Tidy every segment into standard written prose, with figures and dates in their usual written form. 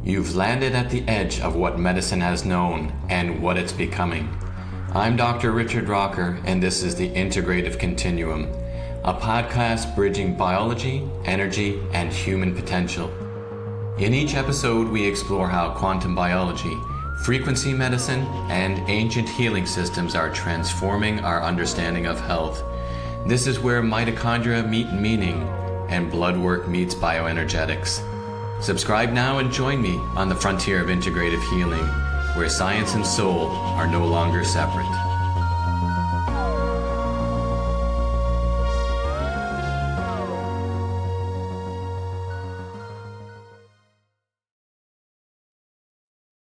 You've landed at the edge of what medicine has known and what it's becoming. I'm Dr. Richard Rocker, and this is the Integrative Continuum, a podcast bridging biology, energy, and human potential. In each episode, we explore how quantum biology, frequency medicine, and ancient healing systems are transforming our understanding of health. This is where mitochondria meet meaning and blood work meets bioenergetics. Subscribe now and join me on the frontier of integrative healing, where science and soul are no longer separate.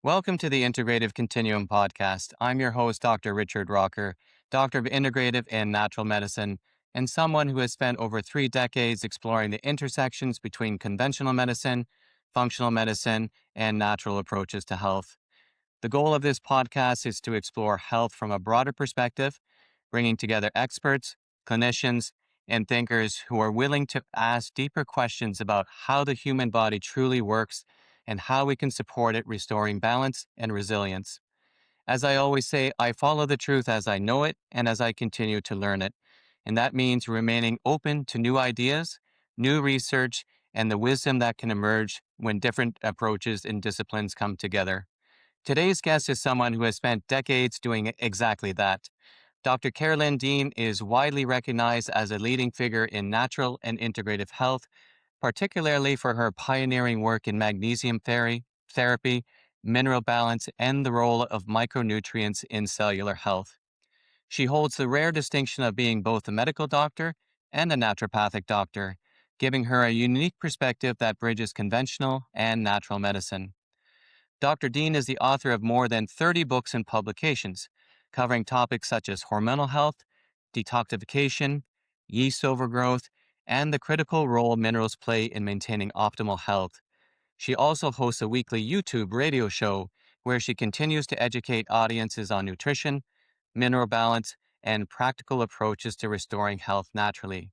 Welcome to the Integrative Continuum Podcast. I'm your host, Dr. Richard Rocker, Doctor of Integrative and Natural Medicine, and someone who has spent over 3 decades exploring the intersections between conventional medicine, functional medicine, and natural approaches to health. The goal of this podcast is to explore health from a broader perspective, bringing together experts, clinicians, and thinkers who are willing to ask deeper questions about how the human body truly works and how we can support it, restoring balance and resilience. As I always say, I follow the truth as I know it and as I continue to learn it. And that means remaining open to new ideas, new research, and the wisdom that can emerge when different approaches and disciplines come together. Today's guest is someone who has spent decades doing exactly that. Dr. Carolyn Dean is widely recognized as a leading figure in natural and integrative health, particularly for her pioneering work in magnesium therapy, mineral balance, and the role of micronutrients in cellular health. She holds the rare distinction of being both a medical doctor and a naturopathic doctor, giving her a unique perspective that bridges conventional and natural medicine. Dr. Dean is the author of more than 30 books and publications, covering topics such as hormonal health, detoxification, yeast overgrowth, and the critical role minerals play in maintaining optimal health. She also hosts a weekly YouTube radio show where she continues to educate audiences on nutrition, mineral balance, and practical approaches to restoring health naturally.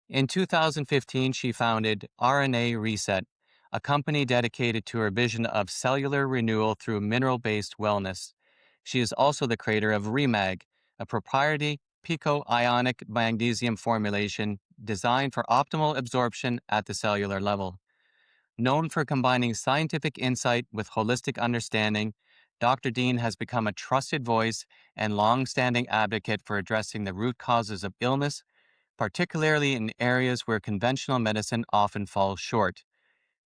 In 2015, she founded RNA Reset, a company dedicated to her vision of cellular renewal through mineral-based wellness. She is also the creator of REMAG, a proprietary pico-ionic magnesium formulation designed for optimal absorption at the cellular level. Known for combining scientific insight with holistic understanding, Dr. Dean has become a trusted voice and long-standing advocate for addressing the root causes of illness, particularly in areas where conventional medicine often falls short.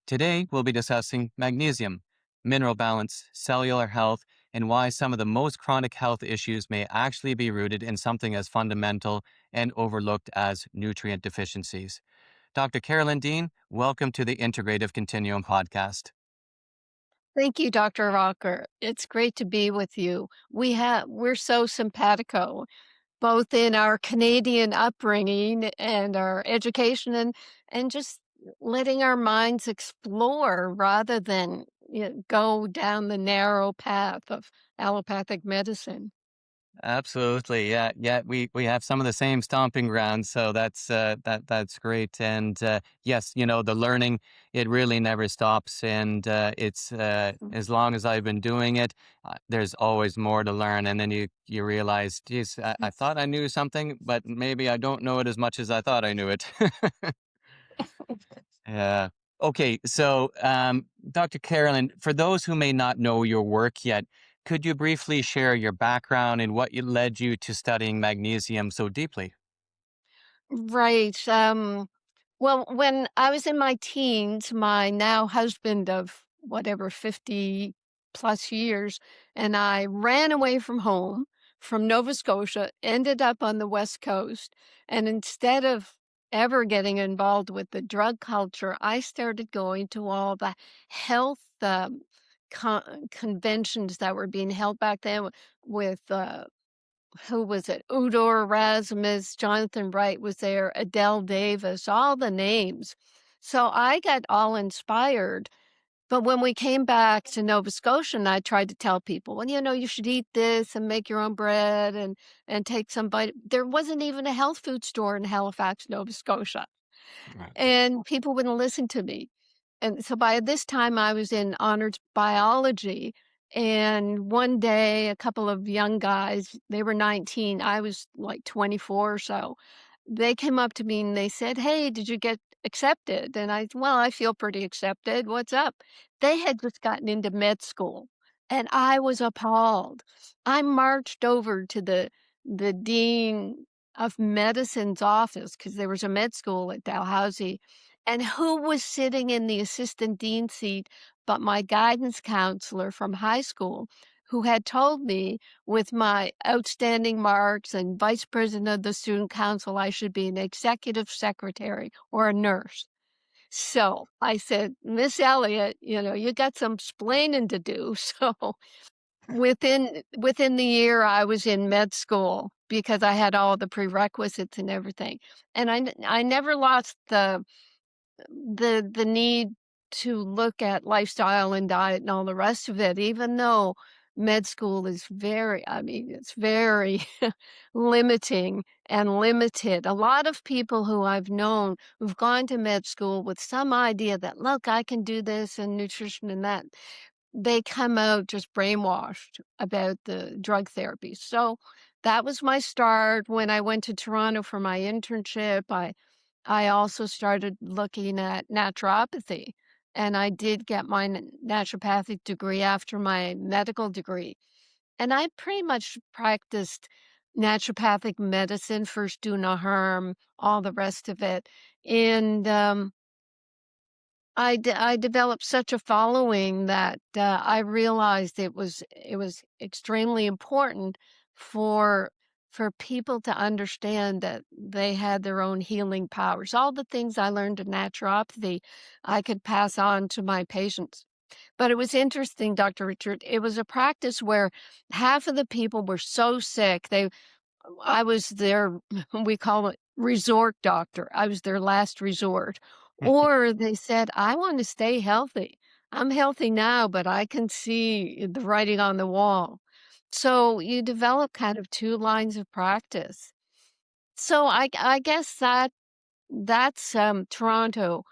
Today, we'll be discussing magnesium, mineral balance, cellular health, and why some of the most chronic health issues may actually be rooted in something as fundamental and overlooked as nutrient deficiencies. Dr. Carolyn Dean, welcome to the Integrative Continuum Podcast. Thank you, Dr. Rocker. It's great to be with you. We're so simpatico, both in our Canadian upbringing and our education and just letting our minds explore rather than go down the narrow path of allopathic medicine. Absolutely. Yeah. We have some of the same stomping grounds, so that's great. And yes, the learning, it really never stops, and it's as long as I've been doing it, there's always more to learn. And then you realize, geez, I thought I knew something, but maybe I don't know it as much as I thought I knew it. Yeah. Okay. So, Dr. Carolyn, for those who may not know your work yet, could you briefly share your background and what led you to studying magnesium so deeply? Right. Well, when I was in my teens, my now husband of whatever 50 plus years, and I ran away from home from Nova Scotia, ended up on the West Coast. And instead of ever getting involved with the drug culture, I started going to all the health conventions that were being held back then with who was it? Udo Erasmus, Jonathan Wright was there, Adele Davis, all the names. So I got all inspired. But when we came back to Nova Scotia, and I tried to tell people, well, you should eat this and make your own bread and take some There wasn't even a health food store in Halifax, Nova Scotia. Right. And people wouldn't listen to me. and so by this time I was in honors biology, and one day a couple of young guys, they were 19, I was like 24 or so. They came up to me and they said, "Hey, did you get accepted?" And "Well, I feel pretty accepted. What's up?" They had just gotten into med school, and I was appalled. I marched over to the dean of medicine's office because there was a med school at Dalhousie, and who was sitting in the assistant dean seat but my guidance counselor from high school, who had told me with my outstanding marks and vice president of the student council, I should be an executive secretary or a nurse. So I said, "Miss Elliott, you got some splaining to do." So within the year, I was in med school because I had all the prerequisites and everything. And I never lost the need to look at lifestyle and diet and all the rest of it, even though med school is it's very limiting and limited. A lot of people who I've known who've gone to med school with some idea that, look, I can do this and nutrition and that, they come out just brainwashed about the drug therapy. So that was my start. When I went to Toronto for my internship, I also started looking at naturopathy, and I did get my naturopathic degree after my medical degree. And I pretty much practiced naturopathic medicine, first do no harm, all the rest of it. And I developed such a following that I realized it was extremely important for for people to understand that they had their own healing powers. All the things I learned in naturopathy, I could pass on to my patients. But it was interesting, Dr. Richard. It was a practice where half of the people were so sick, I was their we call it resort doctor. I was their last resort. Or they said, "I want to stay healthy. I'm healthy now, but I can see the writing on the wall." So you develop kind of 2 lines of practice. So I guess that's, Toronto.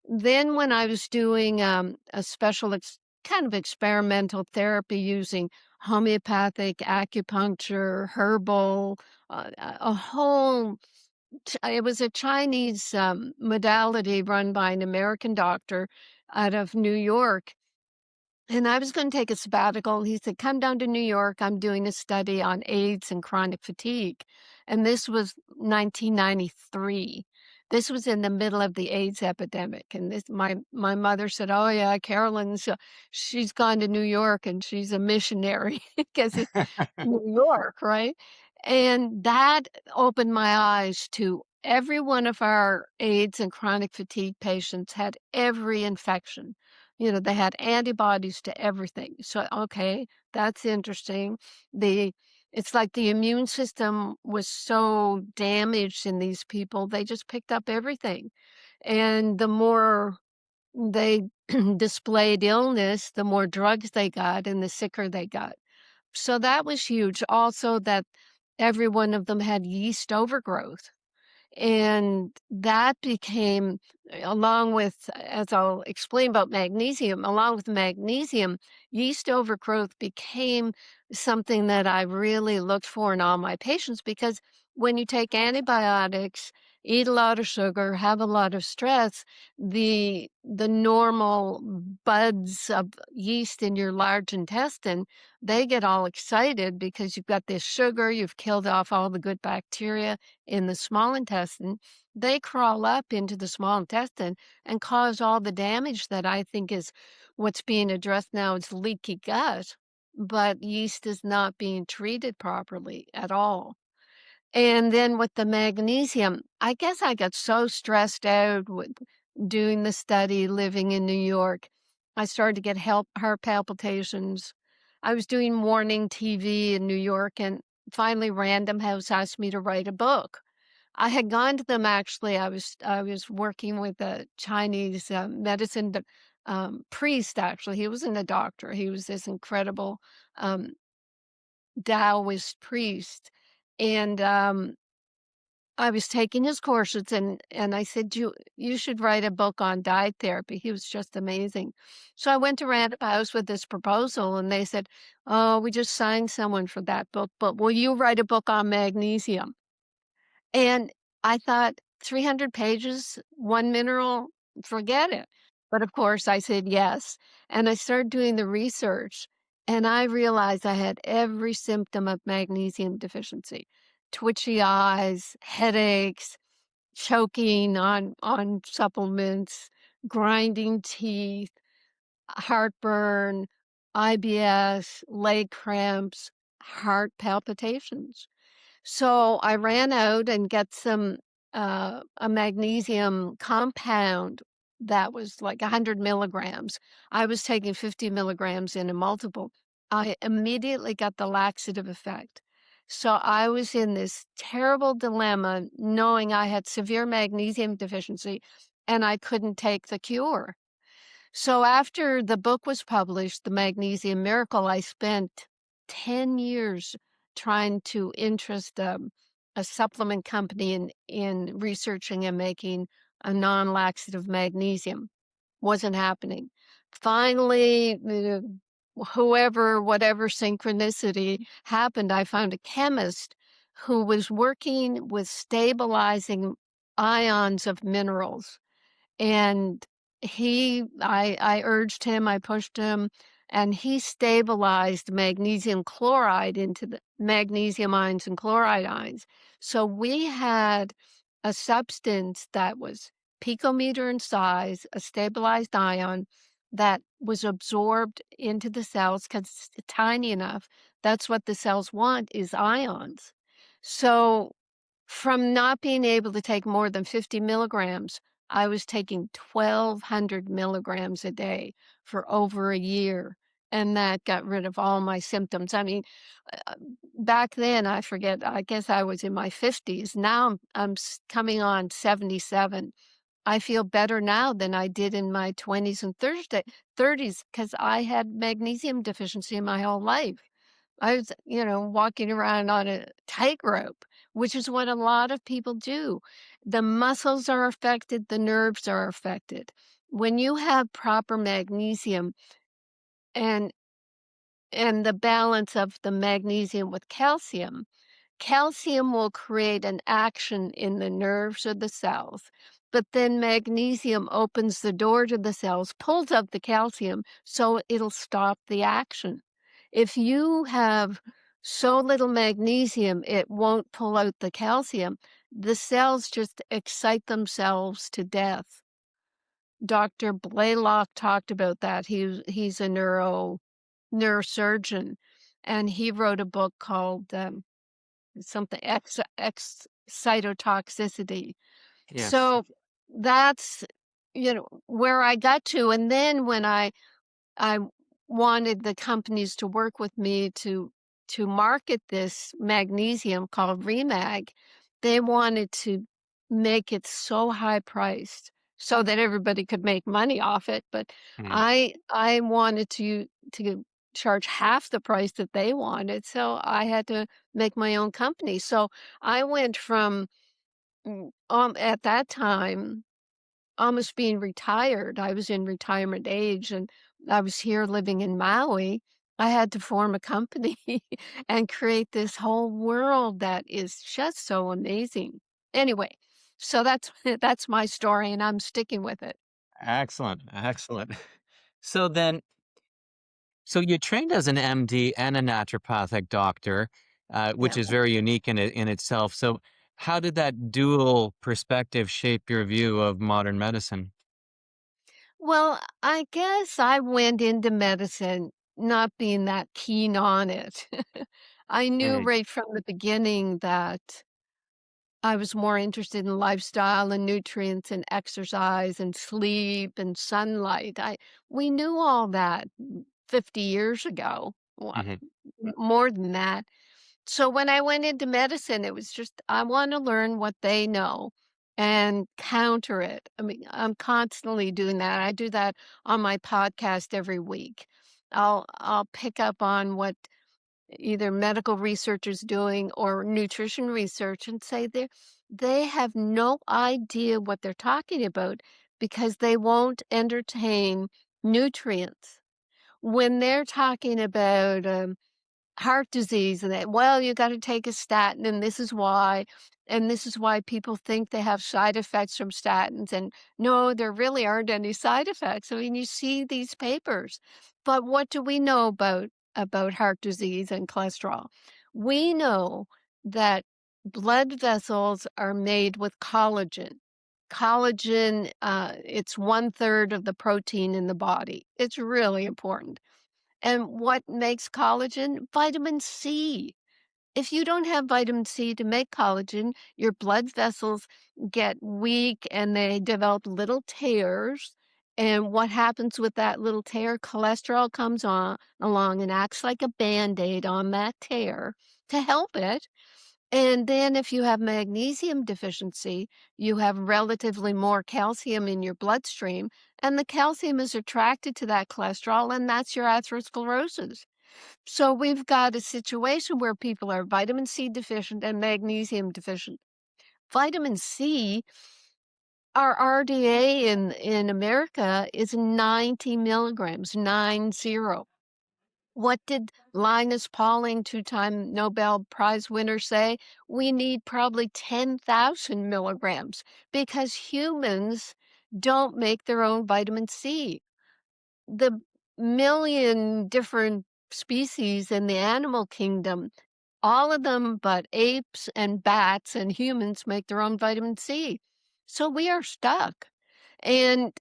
Then when I was doing, a special kind of experimental therapy using homeopathic, acupuncture, herbal, a whole it was a Chinese, modality run by an American doctor out of New York, and I was gonna take a sabbatical. He said, "Come down to New York. I'm doing a study on AIDS and chronic fatigue." And this was 1993. This was in the middle of the AIDS epidemic. And my mother said, "Oh yeah, Carolyn's she's gone to New York and she's a missionary because it's New York, right?" And that opened my eyes to every one of our AIDS and chronic fatigue patients had every infection. They had antibodies to everything. So, okay, that's interesting. The it's like the immune system was so damaged in these people, they just picked up everything. And the more they displayed illness, the more drugs they got and the sicker they got. So that was huge. Also, that every one of them had yeast overgrowth. And that became, along with, as I'll explain about magnesium, along with magnesium, yeast overgrowth became something that I really looked for in all my patients because when you take antibiotics, eat a lot of sugar, have a lot of stress, the normal buds of yeast in your large intestine, they get all excited because you've got this sugar, you've killed off all the good bacteria in the small intestine. They crawl up into the small intestine and cause all the damage that I think is what's being addressed now. It's leaky gut, but yeast is not being treated properly at all. And then with the magnesium, I guess I got so stressed out with doing the study, living in New York. I started to get heart palpitations. I was doing morning TV in New York, and finally Random House asked me to write a book. I had gone to them actually. I was working with a Chinese medicine priest. Actually, he wasn't a doctor. He was this incredible um, Taoist priest, and I was taking his courses and I said, You should write a book on diet therapy." He was just amazing. So I went to Random House with this proposal and they said, "Oh, we just signed someone for that book, but will you write a book on magnesium?" And I thought, 300 pages, one mineral, forget it. But of course, I said yes. And I started doing the research, and I realized I had every symptom of magnesium deficiency: twitchy eyes, headaches, choking on supplements, grinding teeth, heartburn, IBS, leg cramps, heart palpitations. So I ran out and got a magnesium compound that was like 100 milligrams. I was taking 50 milligrams in a multiple. I immediately got the laxative effect. So I was in this terrible dilemma knowing I had severe magnesium deficiency and I couldn't take the cure. So after the book was published, The Magnesium Miracle, I spent 10 years trying to interest a supplement company in researching and making a non-laxative magnesium. Wasn't happening. Finally, whatever synchronicity happened, I found a chemist who was working with stabilizing ions of minerals. And I urged him, I pushed him, and he stabilized magnesium chloride into the magnesium ions and chloride ions. So we had a substance that was picometer in size, a stabilized ion that was absorbed into the cells because it's tiny enough. That's what the cells want, is ions. So from not being able to take more than 50 milligrams, I was taking 1,200 milligrams a day for over a year, and that got rid of all my symptoms. I mean, uh, back then, I forget, I guess I was in my 50s. Now I'm coming on 77. I feel better now than I did in my 20s and 30s because I had magnesium deficiency my whole life. I was, walking around on a tightrope, which is what a lot of people do. The muscles are affected, the nerves are affected. When you have proper magnesium and and the balance of the magnesium with calcium, calcium will create an action in the nerves or the cells, but then magnesium opens the door to the cells, pulls up the calcium, so it'll stop the action. If you have so little magnesium, it won't pull out the calcium. The cells just excite themselves to death. Dr. Blaylock talked about that. He's a neurosurgeon, and he wrote a book called something X cytotoxicity. Yes. So that's, where I got to. And then when I wanted the companies to work with me to market this magnesium called Remag, they wanted to make it so high priced so that everybody could make money off it. But Mm. I wanted to charge half the price that they wanted, so I had to make my own company. So I went from at that time almost being retired. I was in retirement age and I was here living in Maui. I had to form a company and create this whole world that is just so amazing. Anyway, so that's that's my story and I'm sticking with it. Excellent. Excellent. So then, so you trained as an MD and a naturopathic doctor, which Yeah. is very unique in itself. So, how did that dual perspective shape your view of modern medicine? Well, I guess I went into medicine not being that keen on it. I knew Mm, right from the beginning that I was more interested in lifestyle and nutrients and exercise and sleep and sunlight. I We knew all that 50 years ago, mhm. more than that. So when I went into medicine, it was just, I want to learn what they know and counter it. I mean, I'm constantly doing that. I do that on my podcast every week. I'll pick up on what either medical research is doing or nutrition research and say they have no idea what they're talking about because they won't entertain nutrients. When they're talking about, heart disease and that, well, you gotta take a statin and this is why people think they have side effects from statins, and no, there really aren't any side effects. I mean, you see these papers. But what do we know about heart disease and cholesterol? We know that blood vessels are made with collagen. Collagen, it's 1/3 of the protein in the body. It's really important. And what makes collagen? Vitamin C. If you don't have vitamin C to make collagen, your blood vessels get weak and they develop little tears. And what happens with that little tear? Cholesterol comes on along and acts like a band-aid on that tear to help it. And then if you have magnesium deficiency, you have relatively more calcium in your bloodstream, and the calcium is attracted to that cholesterol, and that's your atherosclerosis. So we've got a situation where people are vitamin C deficient and magnesium deficient. Vitamin C, our RDA in America is 90 milligrams, 90. What did Linus Pauling, two-time Nobel Prize winner, say? We need probably 10,000 milligrams because humans don't make their own vitamin C. The million different species in the animal kingdom, all of them but apes and bats and humans make their own vitamin C. So we are stuck. And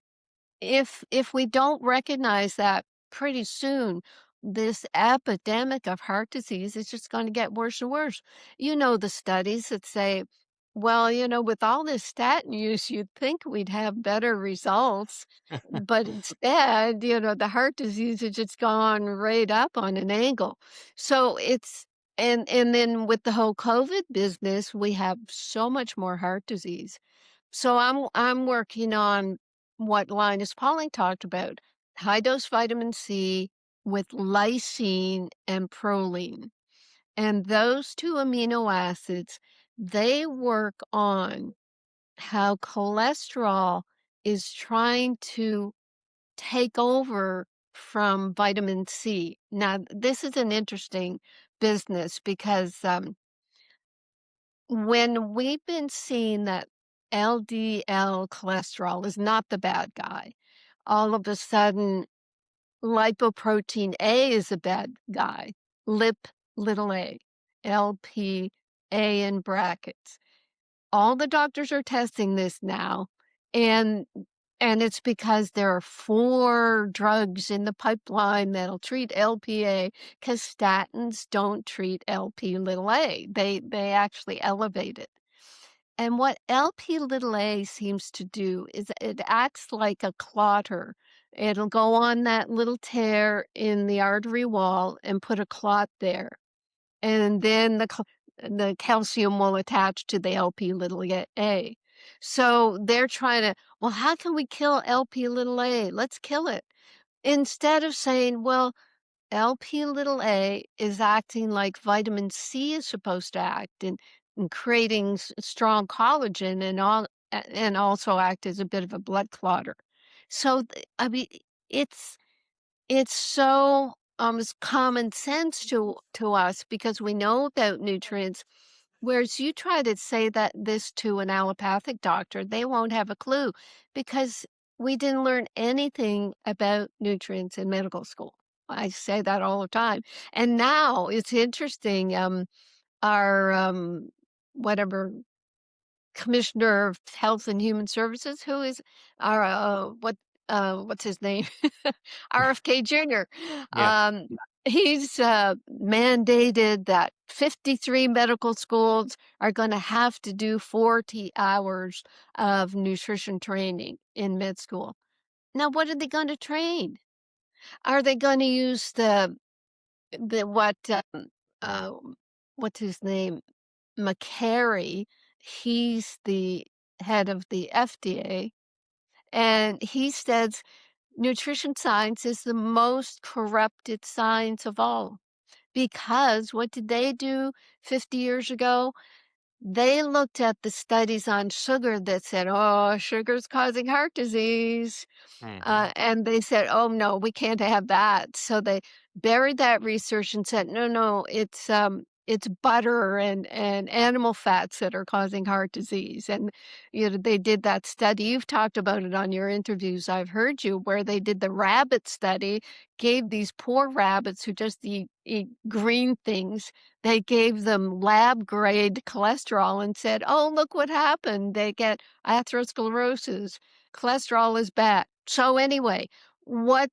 if we don't recognize that pretty soon, this epidemic of heart disease is just going to get worse and worse. You know, the studies that say, well, with all this statin use, you'd think we'd have better results. But instead, the heart disease has just gone right up on an angle. So and then with the whole COVID business, we have so much more heart disease. So I'm working on what Linus Pauling talked about, high dose vitamin C with lysine and proline. And those two amino acids, they work on how cholesterol is trying to take over from vitamin C. Now, this is an interesting business because when we've been seeing that LDL cholesterol is not the bad guy, all of a sudden lipoprotein A is a bad guy. Lip little a, LP A in brackets. All the doctors are testing this now, and it's because there are 4 drugs in the pipeline that'll treat LPA, because statins don't treat LP little a. They actually elevate it. And what LP little a seems to do is it acts like a clotter. It'll go on that little tear in the artery wall and put a clot there. And then the calcium will attach to the LP little a. So they're trying to, well, how can we kill LP little a? Let's kill it. Instead of saying, well, LP little a is acting like vitamin C is supposed to act and creating strong collagen and also act as a bit of a blood clotter. So, I mean, it's so, it's common sense to us because we know about nutrients, whereas you try to say that this to an allopathic doctor, they won't have a clue because we didn't learn anything about nutrients in medical school. I say that all the time. And now it's interesting, our, whatever Commissioner of Health and Human Services, who is our, what's his name? RFK Jr. Yeah. He's mandated that 53 medical schools are going to have to do 40 hours of nutrition training in med school. Now, what are they going to train? Are they going to use the uh, what's his name? McCary? He's the head of the FDA, and he says nutrition science is the most corrupted science of all. Because what did they do 50 years ago? They looked at the studies on sugar that said, "Oh, sugar's causing heart disease." Hmm. And they said, "Oh, no, we can't have that." So they buried that research and said, "No, no, it's butter and animal fats that are causing heart disease." And, they did that study. You've talked about it on your interviews, I've heard you, where they did the rabbit study, gave these poor rabbits who just eat green things, they gave them lab grade cholesterol and said, "Oh, look what happened. They get atherosclerosis. Cholesterol is bad." So anyway, what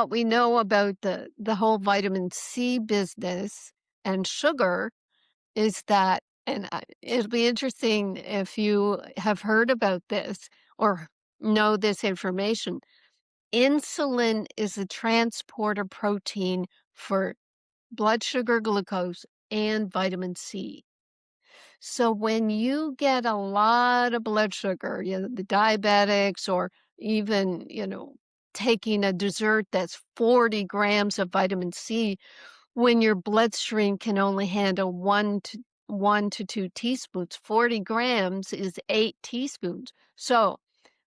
we know about the whole vitamin C business and sugar is that, and it'll be interesting if you have heard about this or know this information. Insulin is a transporter protein for blood sugar, glucose, and vitamin C. So when you get a lot of blood sugar, the diabetics or even, taking a dessert that's 40 grams of vitamin C, when your bloodstream can only handle 1 to 2 teaspoons, 40 grams is 8 teaspoons. So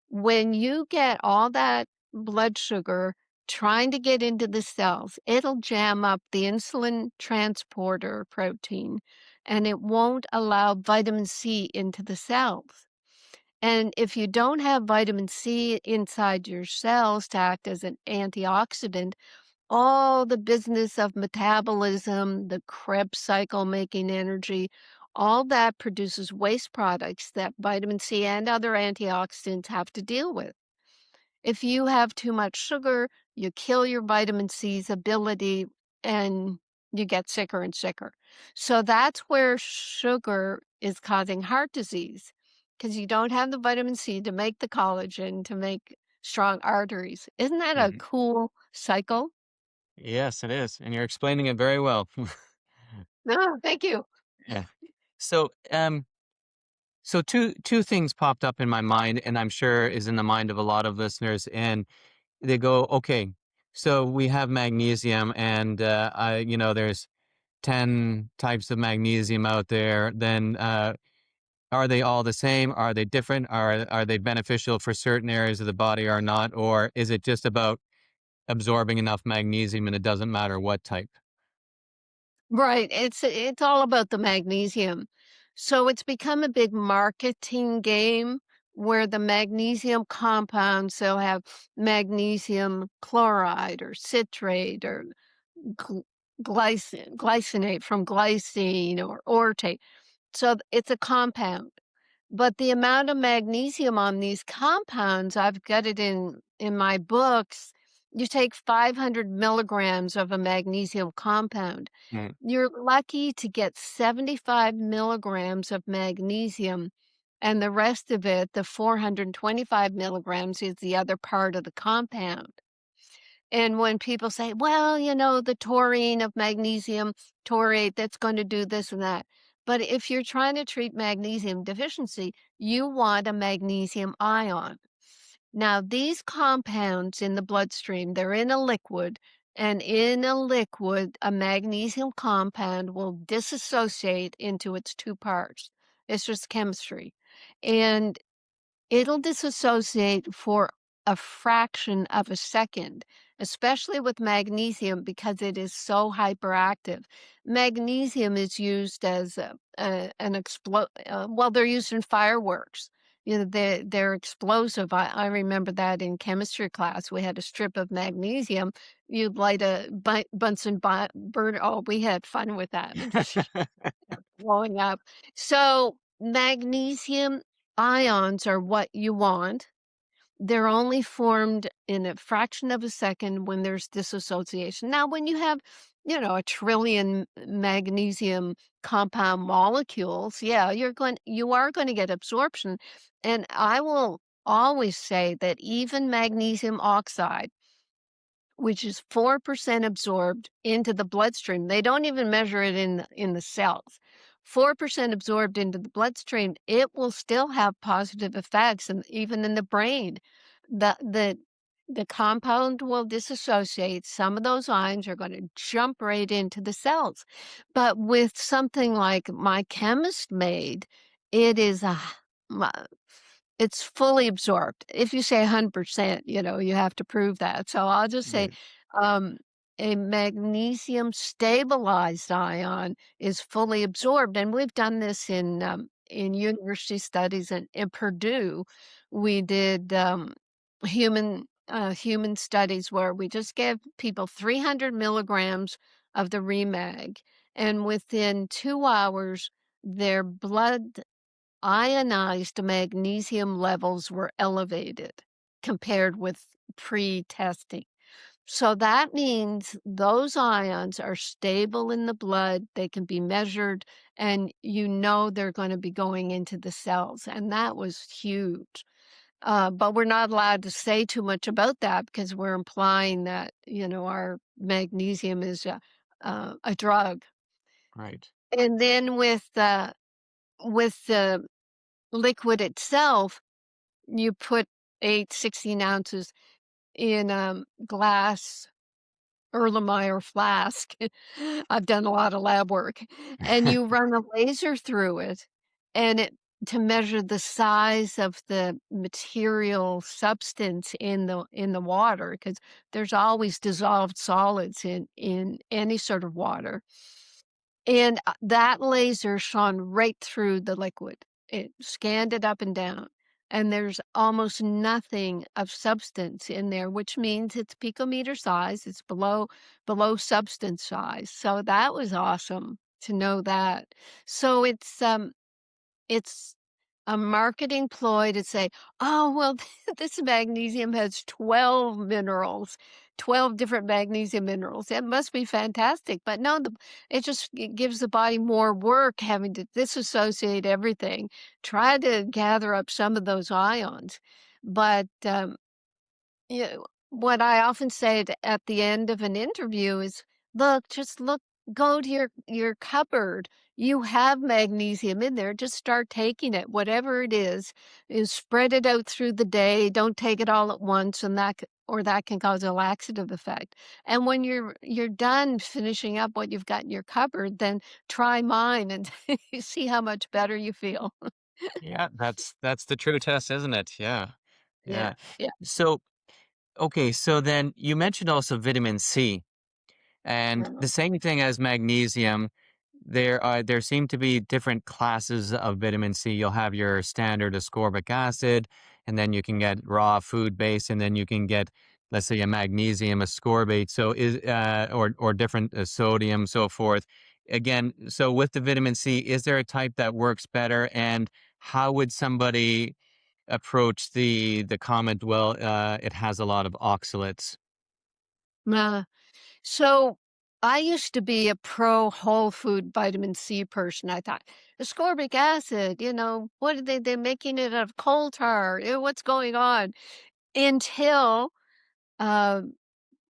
when you get all that blood sugar trying to get into the cells, it'll jam up the insulin transporter protein and it won't allow vitamin C into the cells. And if you don't have vitamin C inside your cells to act as an antioxidant, all the business of metabolism, the Krebs cycle making energy, all that produces waste products that vitamin C and other antioxidants have to deal with. If you have too much sugar, you kill your vitamin C's ability and you get sicker and sicker. So that's where sugar is causing heart disease because you don't have the vitamin C to make the collagen to make strong arteries. Isn't that a Hmm. cool cycle? Yes, it is, and you're explaining it very well. No, thank you. Yeah. So, so two things popped up in my mind, and I'm sure is in the mind of a lot of listeners, and they go, okay, so we have magnesium, and there's 10 types of magnesium out there. Then, are they all the same? Are they different? Are they beneficial for certain areas of the body or not? Or is it just about absorbing enough magnesium and it doesn't matter what type? Right, it's all about the magnesium. So it's become a big marketing game where the magnesium compounds, they'll have magnesium chloride or citrate or gl glycinate from glycine or ortate. So it's a compound. But the amount of magnesium on these compounds, I've got it in my books. You take 500 milligrams of a magnesium compound. Mm. You're lucky to get 75 milligrams of magnesium, and the rest of it, the 425 milligrams, is the other part of the compound. And when people say, well, the taurine of magnesium taurate, that's going to do this and that. But if you're trying to treat magnesium deficiency, you want a magnesium ion. Now, these compounds in the bloodstream, they're in a liquid, and in a liquid, a magnesium compound will disassociate into its two parts. It's just chemistry. And it'll disassociate for a fraction of a second, especially with magnesium because it is so hyperactive. Magnesium is used as well, they're used in fireworks. They're explosive. I remember that in chemistry class. We had a strip of magnesium. You'd light a Bunsen burner. Oh, we had fun with that. Blowing up. So magnesium ions are what you want. They're only formed in a fraction of a second when there's dissociation. Now, when you have, a trillion magnesium compound molecules, yeah, you are going to get absorption. And I will always say that even magnesium oxide, which is 4% absorbed into the bloodstream. They don't even measure it in the cells. 4% absorbed into the bloodstream, it will still have positive effects and even in the brain. The the compound will disassociate. Some of those ions are going to jump right into the cells. But with something like my chemist made, it is m- it's fully absorbed. If you say 100%, you have to prove that. So I'll just say Right. um, a magnesium stabilized ion is fully absorbed. And we've done this in university studies in Purdue. We did human studies where we just gave people 300 milligrams of the Remag, and within 2 hours, their blood ionized magnesium levels were elevated compared with pre-testing. So that means those ions are stable in the blood, they can be measured, and they're going to be going into the cells. And that was huge. But we're not allowed to say too much about that because we're implying that, our magnesium is a drug. Right. And then with the liquid itself, you put 16 ounces in a glass Erlenmeyer flask. I've done a lot of lab work, and you run a laser through it, and it to measure the size of the material substance in the water, because there's always dissolved solids in any sort of water. And, that laser shone right through the liquid. It scanned it up and down, and there's almost nothing of substance in there, which means it's picometer size, it's below substance size, so that was awesome to know that. So it's a marketing ploy to say, "Oh, well, this magnesium has 12 minerals, 12 different magnesium minerals. It must be fantastic." But no, it gives the body more work having to disassociate everything, try to gather up some of those ions. But yeah, what I often say at the end of an interview is, "Look, just look, go to your cupboard. You have magnesium in there. Just start taking it, whatever it is spread it out through the day. Don't take it all at once, and that can cause a laxative effect. And when you're done finishing up what you've got in your cupboard, then try mine and see how much better you feel." Yeah, that's the true test, isn't it? Yeah. Yeah, Yeah. yeah. So, okay, so then you mentioned also vitamin C. And the Mhm. same thing as magnesium, there seem to be different classes of vitamin C. You'll have your standard ascorbic acid, and then you can get raw food based, and then you can get, let's say, a magnesium ascorbate. So or different sodium, so forth. Again, so with the vitamin C, is there a type that works better, and how would somebody approach the comment? Well, it has a lot of oxalates. So I used to be a pro whole food vitamin C person. I thought ascorbic acid, what are they're making it out of coal tar? What's going on? Until uh,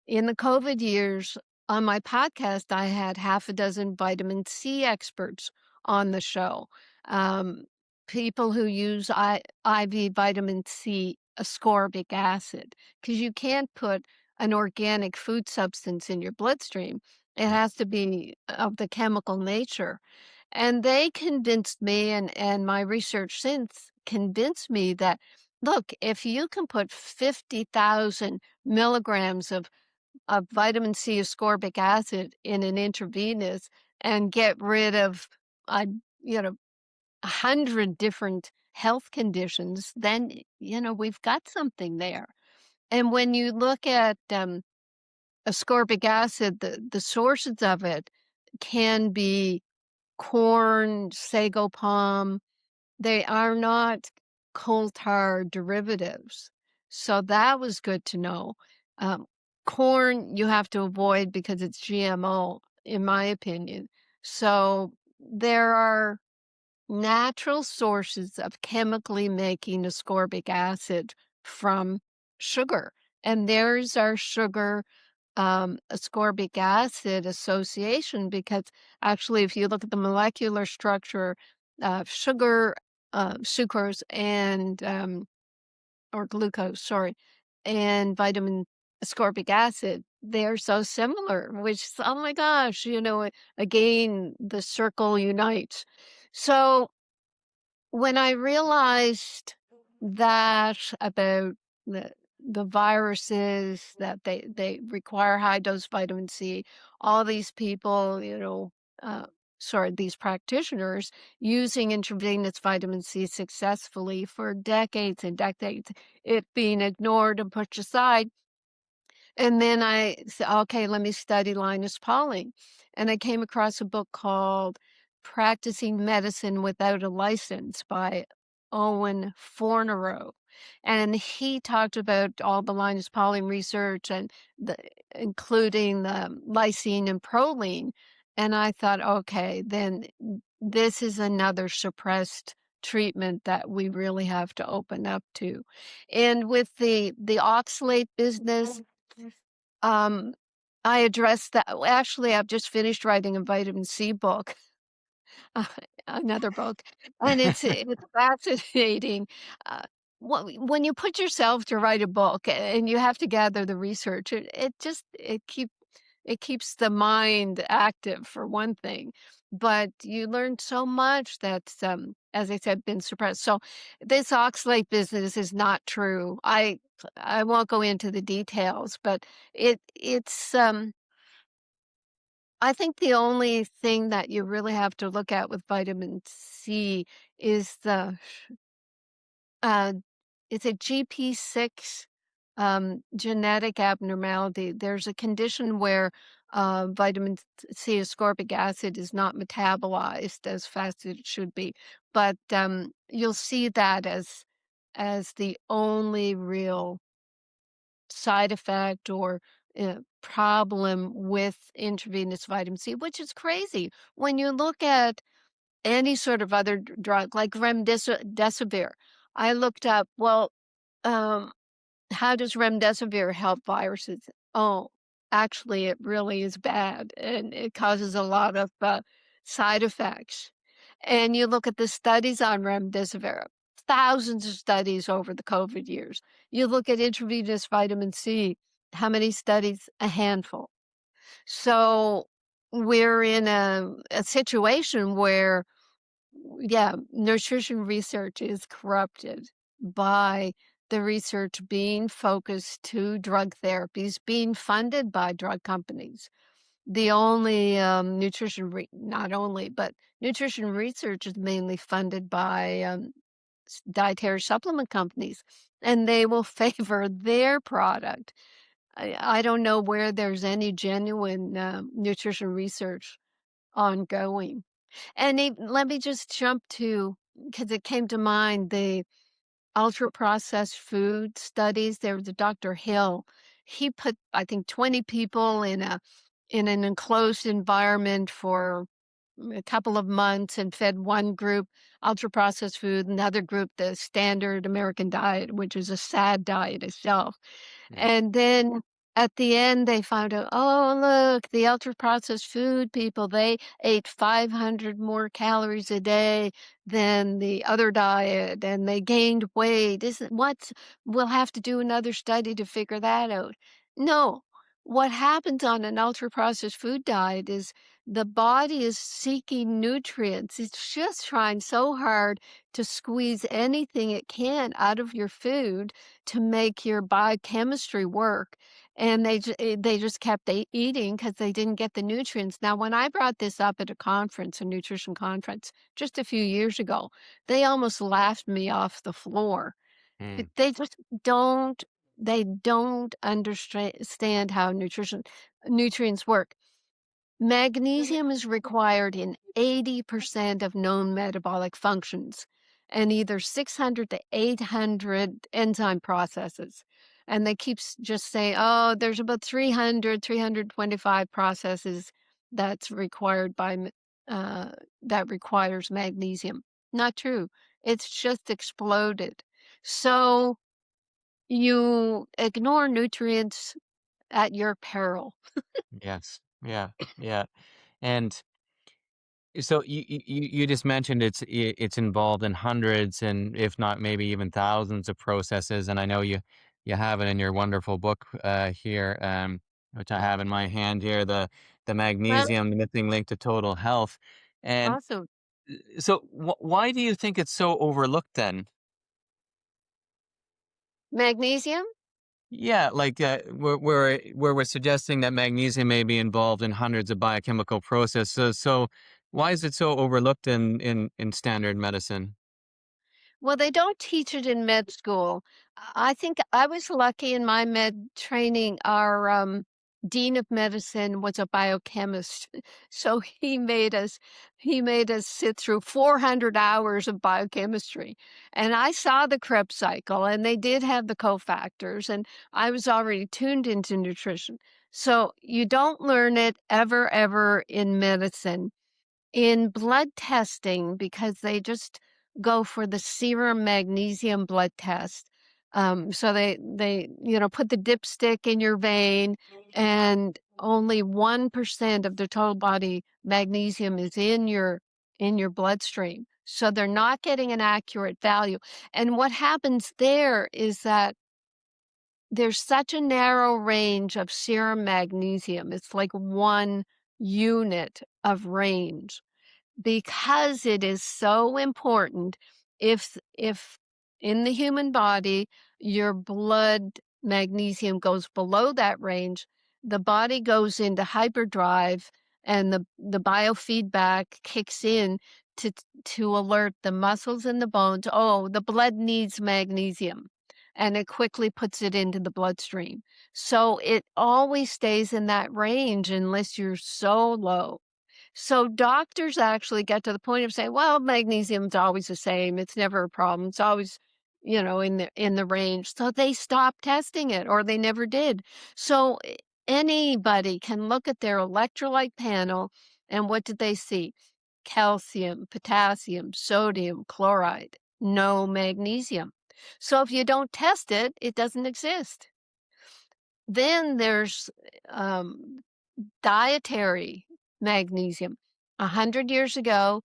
in the COVID years on my podcast, I had half a dozen vitamin C experts on the show. Um, People who use IV vitamin C ascorbic acid, because you can't put an organic food substance in your bloodstream. It has to be of the chemical nature. And they convinced me, and my research since convinced me that, look, if you can put 50,000 milligrams of vitamin C ascorbic acid in an intravenous and get rid of, uh, you know, 100 different health conditions, then, we've got something there. And when you look at ascorbic acid, the sources of it can be corn, sago palm. They are not coal tar derivatives. So that was good to know. Um, Corn you have to avoid because it's GMO, in my opinion. So there are natural sources of chemically making ascorbic acid from sugar. And there's our sugar ascorbic acid association, because actually, if you look at the molecular structure of sugar, sucrose, and or glucose, sorry. and vitamin ascorbic acid, they're so similar, which is, oh my gosh, again, the circle unites. So when I realized that about the the viruses, that they require high dose vitamin C, all these people, uh, sorry, these practitioners using intravenous vitamin C successfully for decades and decades, it being ignored and pushed aside, and then I said, "Okay, let me study Linus Pauling." And I came across a book called Practicing Medicine Without a License by Owen Fornero. And he talked about all the Linus Pauling research and the including the lysine and proline. And I thought, okay, then this is another suppressed treatment that we really have to open up to. And with the oxalate business, um, I addressed that. Well, actually, I've just finished writing a vitamin C book, uh, another book, and it's fascinating. Uh, when you put yourself to write a book and you have to gather the research, it keeps the mind active for one thing, but you learn so much that's, as I said, been suppressed. So this oxalate business is not true. I won't go into the details, but it's I think the only thing that you really have to look at with vitamin C is uh, it's a GP6 genetic abnormality. There's a condition where vitamin C ascorbic acid is not metabolized as fast as it should be, but you'll see that as the only real side effect or problem with intravenous vitamin C, which is crazy. When you look at any sort of other drug like remdesivir, I looked up, well, um, how does remdesivir help viruses? Oh, actually, it really is bad, and it causes a lot of side effects. And you look at the studies on remdesivir, thousands of studies over the COVID years. You look at intravenous vitamin C, how many studies? A handful. So we're in a situation where, yeah, nutrition research is corrupted by the research being focused to drug therapies being funded by drug companies. The only not only, but nutrition research is mainly funded by dietary supplement companies, and they will favor their product. I don't know where there's any genuine nutrition research ongoing. And let me just jump to, because it came to mind, the ultra-processed food studies. There was a Dr. Hill. He put, I think, 20 people in an enclosed environment for a couple of months and fed one group ultra-processed food, another group the standard American diet, which is a sad diet itself. Mm. And then at the end, they found out, oh, look, the ultra processed food people, they ate 500 more calories a day than the other diet and they gained weight. Isn't what's we'll have to do another study to figure that out. No. What happens on an ultra processed food diet is the body is seeking nutrients. It's just trying so hard to squeeze anything it can out of your food to make your biochemistry work, and they just kept eating because they didn't get the nutrients. Now, when I brought this up at a conference, a nutrition conference, just a few years ago, they almost laughed me off the floor. Mm. They just don't they don't understand how nutrients work. Magnesium is required in 80% of known metabolic functions and either 600 to 800 enzyme processes. And they keep just saying, oh, there's about 325 processes that's required that requires magnesium. Not true. It's just exploded. So you ignore nutrients at your peril. Yes. Yeah. Yeah. And so you just mentioned it's involved in hundreds and if not maybe even thousands of processes, and I know you have it in your wonderful book here, which I have in my hand here, the Well, magnesium, the missing link to total health. And awesome. so, why do you think it's so overlooked then? Magnesium? Yeah, like where we're suggesting that magnesium may be involved in hundreds of biochemical processes. So, why is it so overlooked in standard medicine? Well, they don't teach it in med school. I think I was lucky in my med training. Our dean of medicine was a biochemist, so he made us sit through 400 hours of biochemistry, and I saw the Krebs cycle, and they did have the cofactors, and I was already tuned into nutrition. So you don't learn it ever in medicine. In blood testing, because they just go for the serum magnesium blood test. So they put the dipstick in your vein, and only 1% of the total body magnesium is in your bloodstream. So they're not getting an accurate value. And what happens there is that there's such a narrow range of serum magnesium. It's like 1 unit of range because it is so important. If in the human body your blood magnesium goes below that range, the body goes into hyperdrive, and the biofeedback kicks in to to alert the muscles and the bones, oh, the blood needs magnesium, and it quickly puts it into the bloodstream. So it always stays in that range unless you're so low. So doctors actually get to the point of saying, "Well, magnesium's always the same. It's never a problem. It's always, in the range." So they stopped testing it, or they never did. So anybody can look at their electrolyte panel, and what did they see? Calcium, potassium, sodium, chloride, no magnesium. So if you don't test it, it doesn't exist. Then there's um, dietary magnesium. 100 years ago,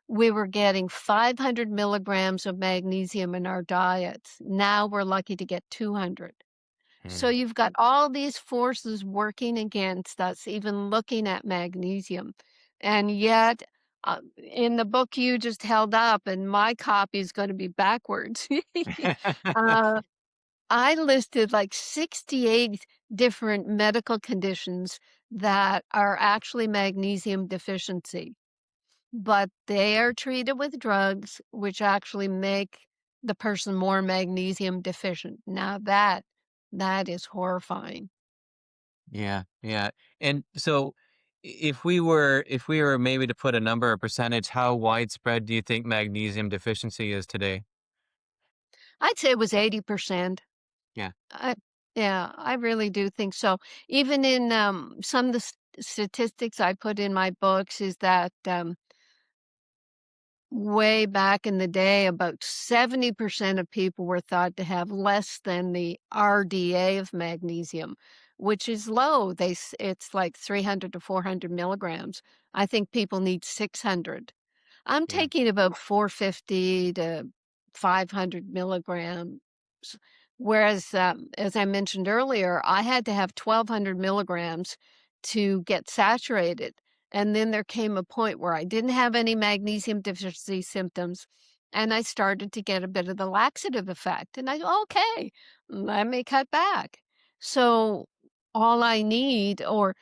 we were getting 500 milligrams of magnesium in our diets. Now we're lucky to get 200. So Hmm. you've got all these forces working against us, even looking at magnesium. And yet, in the book you just held up, and my copy is going to be backwards. uh, I listed like 68 different medical conditions that are actually magnesium deficiency, but they are treated with drugs which actually make the person more magnesium deficient. Now that is horrifying. Yeah, yeah. And so, if we were maybe to put a number or percentage, how widespread do you think magnesium deficiency is today? I'd say it was 80%. Yeah. I Yeah, I really do think so. Even in some of the statistics I put in my books is that way back in the day, about 70% of people were thought to have less than the RDA of magnesium, which is low. It's like 300 to 400 milligrams. I think people need 600. I'm Yeah. taking about 450 to 500 milligrams, whereas, as I mentioned earlier, I had to have 1,200 milligrams to get saturated. And then there came a point where I didn't have any magnesium deficiency symptoms, and I started to get a bit of the laxative effect. And I go, okay, let me cut back. So all I need, or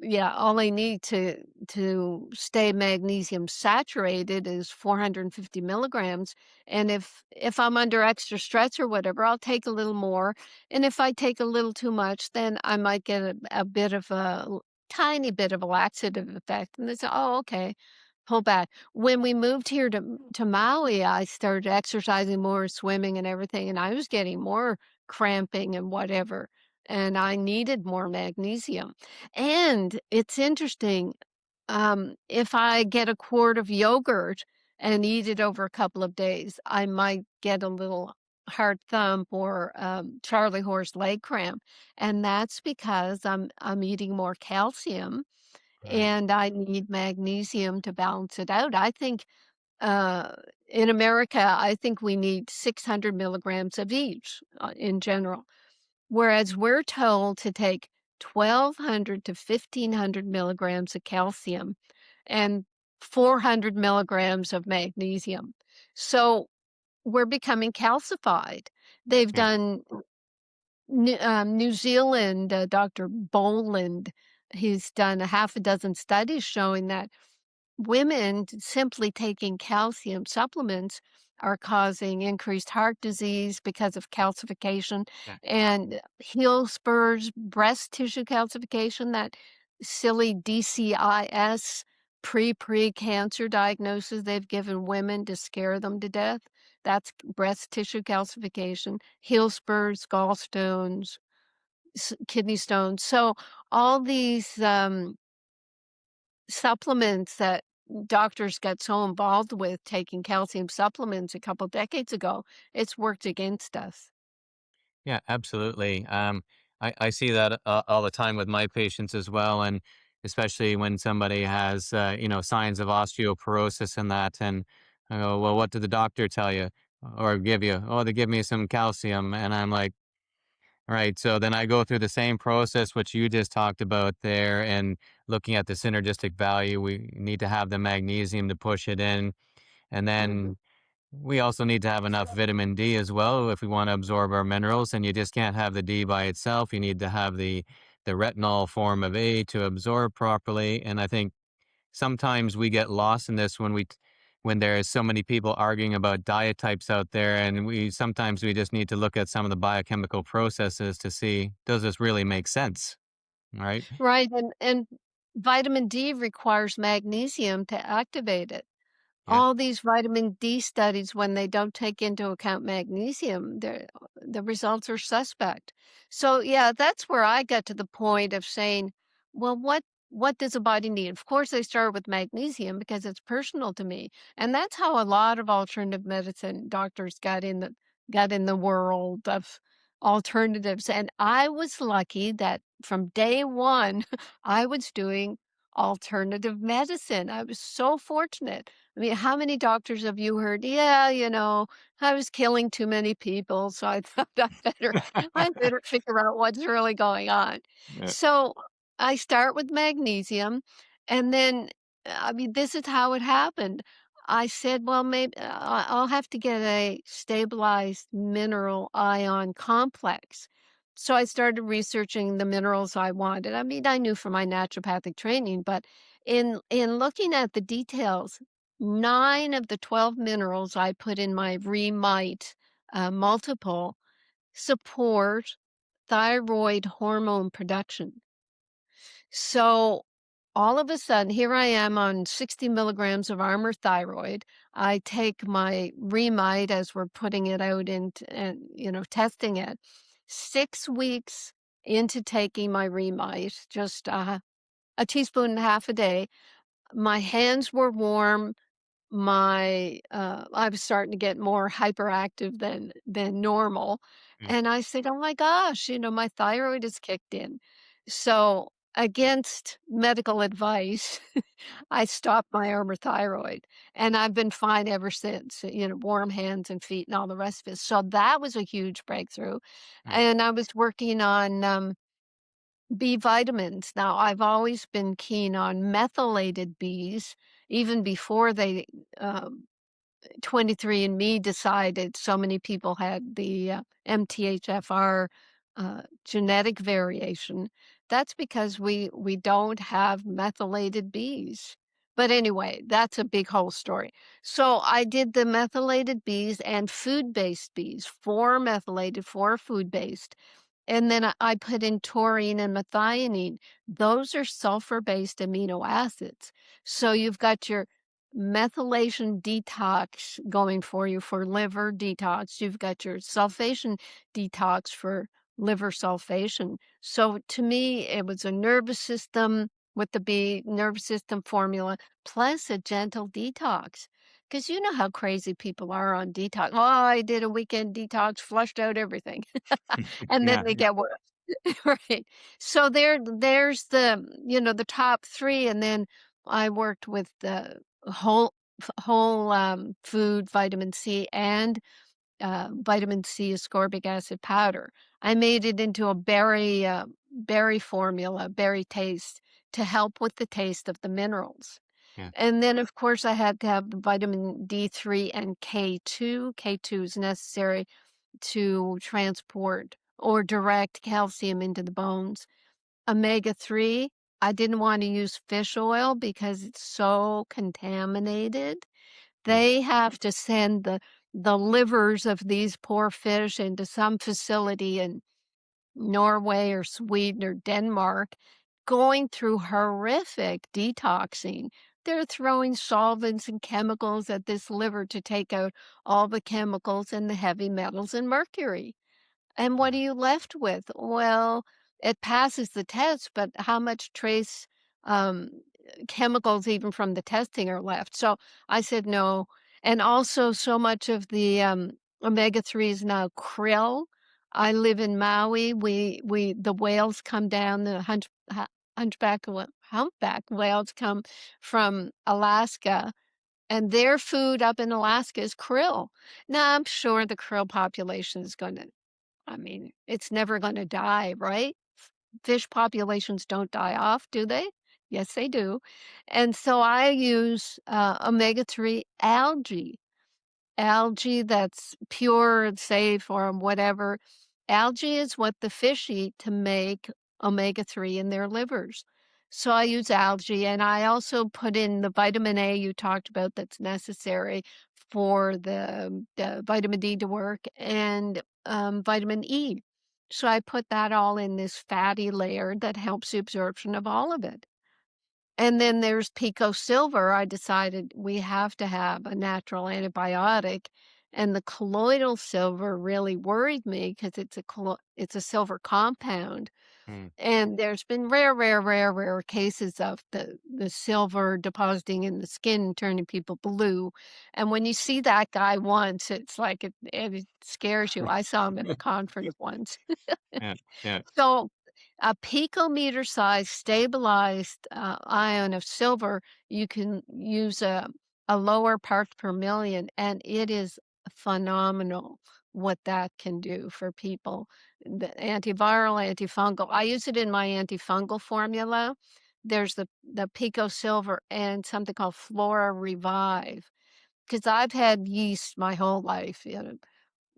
yeah, all I need to stay magnesium saturated is 450 milligrams, and if I'm under extra stress or whatever, I'll take a little more, and if I take a little too much, then I might get a bit of tiny bit of a laxative effect, and they say, "Oh, okay, pull back." When we moved here to Maui, I started exercising more, swimming and everything, and I was getting more cramping and whatever, and I needed more magnesium. And it's interesting, if I get a quart of yogurt and eat it over a couple of days, I might get a little heart thump or Charlie horse leg cramp, and that's because I'm eating more calcium, Right. and I need magnesium to balance it out. I think in America, I think we need 600 milligrams of each in general. whereas we're told to take 1,200 to 1,500 milligrams of calcium and 400 milligrams of magnesium. So we're becoming calcified. They've Yeah. done New Zealand, Dr. Boland, he's done a half a dozen studies showing that women simply taking calcium supplements are causing increased heart disease because of calcification Yeah. and heel spurs, breast tissue calcification, that silly DCIS pre-cancer diagnosis they've given women to scare them to death. That's breast tissue calcification, heel spurs, gallstones, kidney stones. So all these supplements that doctors got so involved with taking calcium supplements a couple decades ago, it's worked against us. Yeah, absolutely. I see that all the time with my patients as well, and especially when somebody has signs of osteoporosis and that, and I go, well, what did the doctor tell you or give you? Oh, they give me some calcium, and I'm like, all right. So then I go through the same process which you just talked about there, and looking at the synergistic value, we need to have the magnesium to push it in, and then we also need to have enough vitamin D as well if we want to absorb our minerals, and you just can't have the D by itself. You need to have the retinol form of A to absorb properly. And I think sometimes we get lost in this when there's so many people arguing about diet types out there, and we just need to look at some of the biochemical processes to see, does this really make sense? Right? Right, and vitamin D requires magnesium to activate it. Yeah. All these vitamin D studies, when they don't take into account magnesium, the results are suspect. So, yeah, that's where I got to the point of saying, well, what does a body need? Of course, I started with magnesium because it's personal to me, and that's how a lot of alternative medicine doctors got in the world of alternatives. And I was lucky that from day one, I was doing alternative medicine. I was so fortunate. I mean, how many doctors have you heard? Yeah, I was killing too many people, so I thought I better figure out what's really going on. Yeah. So I start with magnesium, and then, I mean, this is how it happened. I said, well, maybe I'll have to get a stabilized mineral ion complex. So I started researching the minerals I wanted. I mean, I knew from my naturopathic training, but in looking at the details, 9 of the 12 minerals I put in my Remite multiple support thyroid hormone production. So all of a sudden, here I am on 60 milligrams of Armour Thyroid. I take my Remite as we're putting it out and testing it. 6 weeks into taking my Remite, just a teaspoon and a half a day, my hands were warm. I was starting to get more hyperactive than normal, Mm. and I said, "Oh my gosh, my thyroid is kicked in." So, against medical advice, I stopped my Armour Thyroid, and I've been fine ever since, warm hands and feet and all the rest of it. So that was a huge breakthrough, Mm. and I was working on, B vitamins. Now, I've always been keen on methylated Bs even before they, 23andMe decided so many people had the, MTHFR, genetic variation. That's because we don't have methylated Bs. But anyway, that's a big whole story. So I did the methylated Bs and food-based Bs, 4 methylated, 4 food-based. And then I put in taurine and methionine. Those are sulfur-based amino acids. So you've got your methylation detox going for you for liver detox. You've got your sulfation detox for liver sulfation. So to me, it was a nervous system with the B nervous system formula plus a gentle detox. Because you know how crazy people are on detox. Oh, I did a weekend detox, flushed out everything. And then Yeah. they get worse. Right. So there's the top 3, and then I worked with the whole food vitamin C and vitamin C ascorbic acid powder. I made it into a berry formula, berry taste to help with the taste of the minerals. Yeah. And then, of course, I had to have the vitamin D3 and K2. K2 is necessary to transport or direct calcium into the bones. Omega-3, I didn't wanna use fish oil because it's so contaminated. Mm. They have to send the livers of these poor fish into some facility in Norway or Sweden or Denmark, going through horrific detoxing. They're throwing solvents and chemicals at this liver to take out all the chemicals and the heavy metals and mercury. And what Yeah. are you left with? Well, it passes the test, but how much trace um, chemicals, even from the testing, are left? So I said no. And also, so much of the omega 3 is now krill. I live in Maui. The whales come down, the humpback whales come from Alaska, and their food up in Alaska is krill. Now, I'm sure the krill population is going to, I mean, it's never gonna die, right? Fish populations don't die off, do they? Yes, they do. And so I use, omega-3 algae that's pure and safe or whatever. Algae is what the fish eat to make omega-3 in their livers. So I use algae, and I also put in the vitamin A you talked about that's necessary for the vitamin D to work, and vitamin E. So I put that all in this fatty layer that helps the absorption of all of it. And then there's Pico Silver. I decided we have to have a natural antibiotic, and the colloidal silver really worried me because it's a silver compound, Mm. and there's been rare cases of the silver depositing in the skin, turning people blue, and when you see that guy once, it's like it scares you. I saw him at a conference once. Yeah. Yeah. So, a picometer-sized stabilized, ion of silver, you can use a lower parts per million, and it is phenomenal what that can do for people. The antiviral, antifungal. I use it in my antifungal formula. There's the Pico Silver and something called Flora Revive, because 'cause I've had yeast my whole life,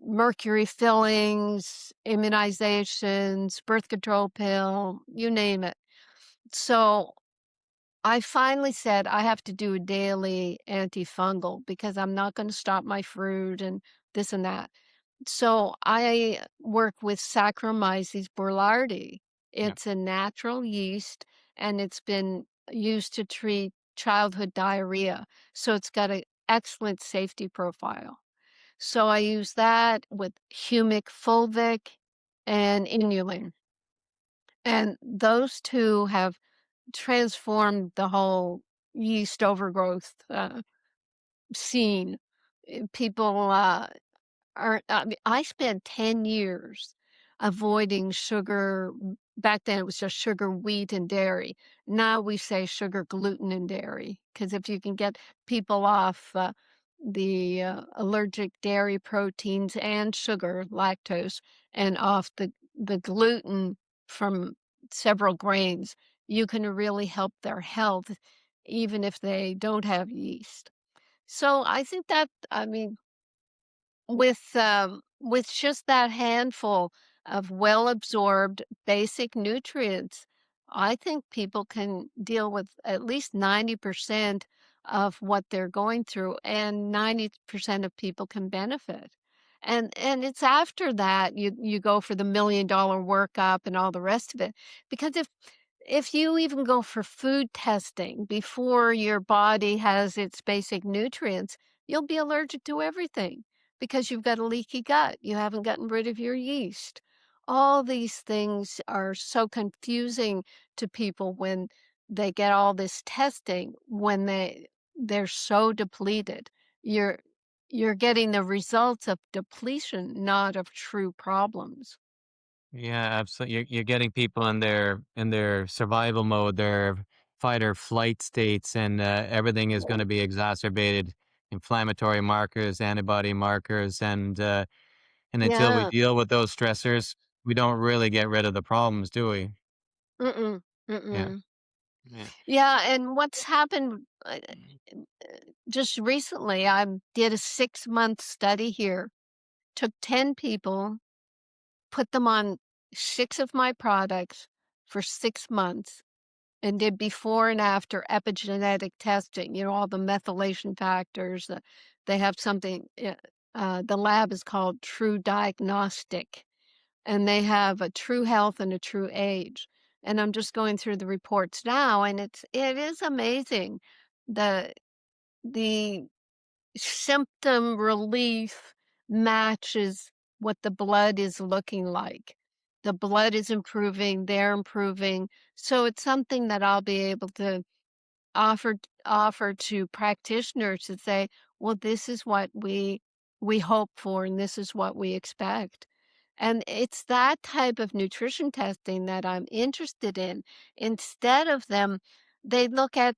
mercury fillings, immunizations, birth control pill, you name it. So I finally said I have to do a daily antifungal because I'm not going to stop my fruit and this and that. So I work with Saccharomyces boulardii. Yeah. It's a natural yeast and it's been used to treat childhood diarrhea. So it's got an excellent safety profile. So I use that with humic fulvic and inulin. And those 2 have transformed the whole yeast overgrowth, scene. People, I mean, I spent 10 years avoiding sugar. Back then, it was just sugar, wheat, and dairy. Now we say sugar, gluten, and dairy because if you can get people off, the, allergic dairy proteins and sugar, lactose, and off the gluten from several grains, you can really help their health even if they don't have yeast. So I think that, I mean, with just that handful of well-absorbed basic nutrients, I think people can deal with at least 90% of what they're going through, and 90% of people can benefit. And it's after that you go for the $1,000,000 workup and all the rest of it. Because if you even go for food testing before your body has its basic nutrients, you'll be allergic to everything because you've got a leaky gut. You haven't gotten rid of your yeast. All these things are so confusing to people when they get all this testing when they're so depleted. You're you're getting the results of depletion, not of true problems. Yeah, absolutely. You're getting people in their survival mode, their fight or flight states, and everything is going to be exacerbated. Inflammatory markers, antibody markers, and until we Yeah. deal with those stressors, we don't really get rid of the problems, do we? Mm-mm, Yeah. mm-mm. Yeah. Yeah, and what's happened, just recently, I did a 6-month study here, took 10 people, put them on 6 of my products for 6 months, and did before and after epigenetic testing, all the methylation factors, they have something, the lab is called True Diagnostic, and they have a true health and a true age. And I'm just going through the reports now, and it is amazing. The the symptom relief matches what the blood is looking like. The blood is improving, they're improving. So it's something that I'll be able to offer to practitioners to say, well, this is what we hope for and this is what we expect. And it's that type of nutrition testing that I'm interested in. Instead of them, they look at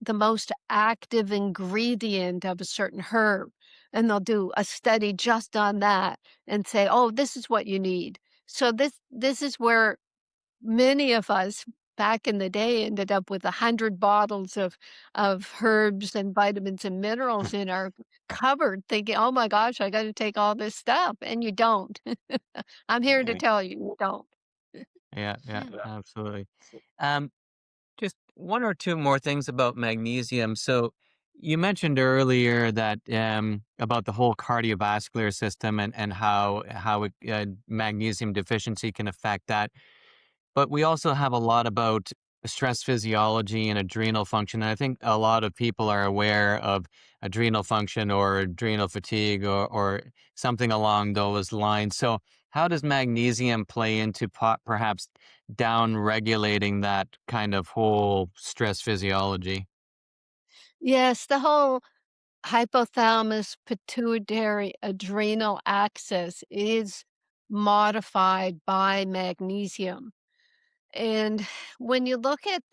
the most active ingredient of a certain herb, and they'll do a study just on that and say, "Oh, this is what you need." So this is where many of us back in the day ended up with 100 bottles of herbs and vitamins and minerals in our cupboard thinking, "Oh my gosh, I gotta take all this stuff," and you don't. I'm here to Yeah. tell you, you don't. Yeah. Yeah. Absolutely. Um, just one or two more things about magnesium. So you mentioned earlier that about the whole cardiovascular system and how magnesium deficiency can affect that. But we also have a lot about stress physiology and adrenal function. And I think a lot of people are aware of adrenal function or adrenal fatigue or something along those lines. So, how does magnesium play into perhaps down regulating that kind of whole stress physiology? Yes, the whole hypothalamus pituitary adrenal axis is modified by magnesium. And when you look at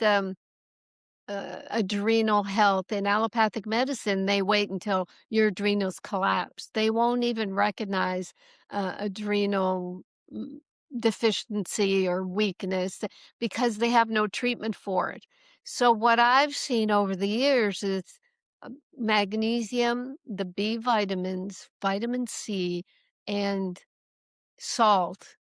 adrenal health in allopathic medicine, they wait until your adrenals collapse. They won't even recognize adrenal mm, deficiency or weakness because they have no treatment for it. So, what I've seen over the years is magnesium, the B vitamins, vitamin C, and salt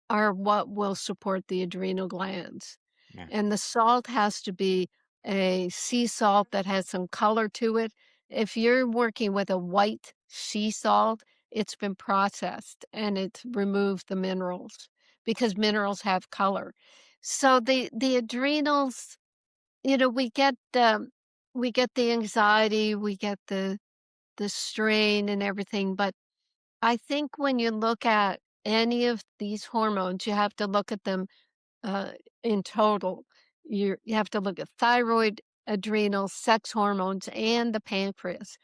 are what will support the adrenal glands. Yeah. And the salt has to be a sea salt that has some color to it. If you're working with a white sea salt, it's been processed and it's removed the minerals because minerals have color. So the adrenals, we get the anxiety, we get the strain and everything, but I think when you look at any of these hormones, you have to look at them uh, in total. You have to look at thyroid, adrenal, sex hormones, and the pancreas.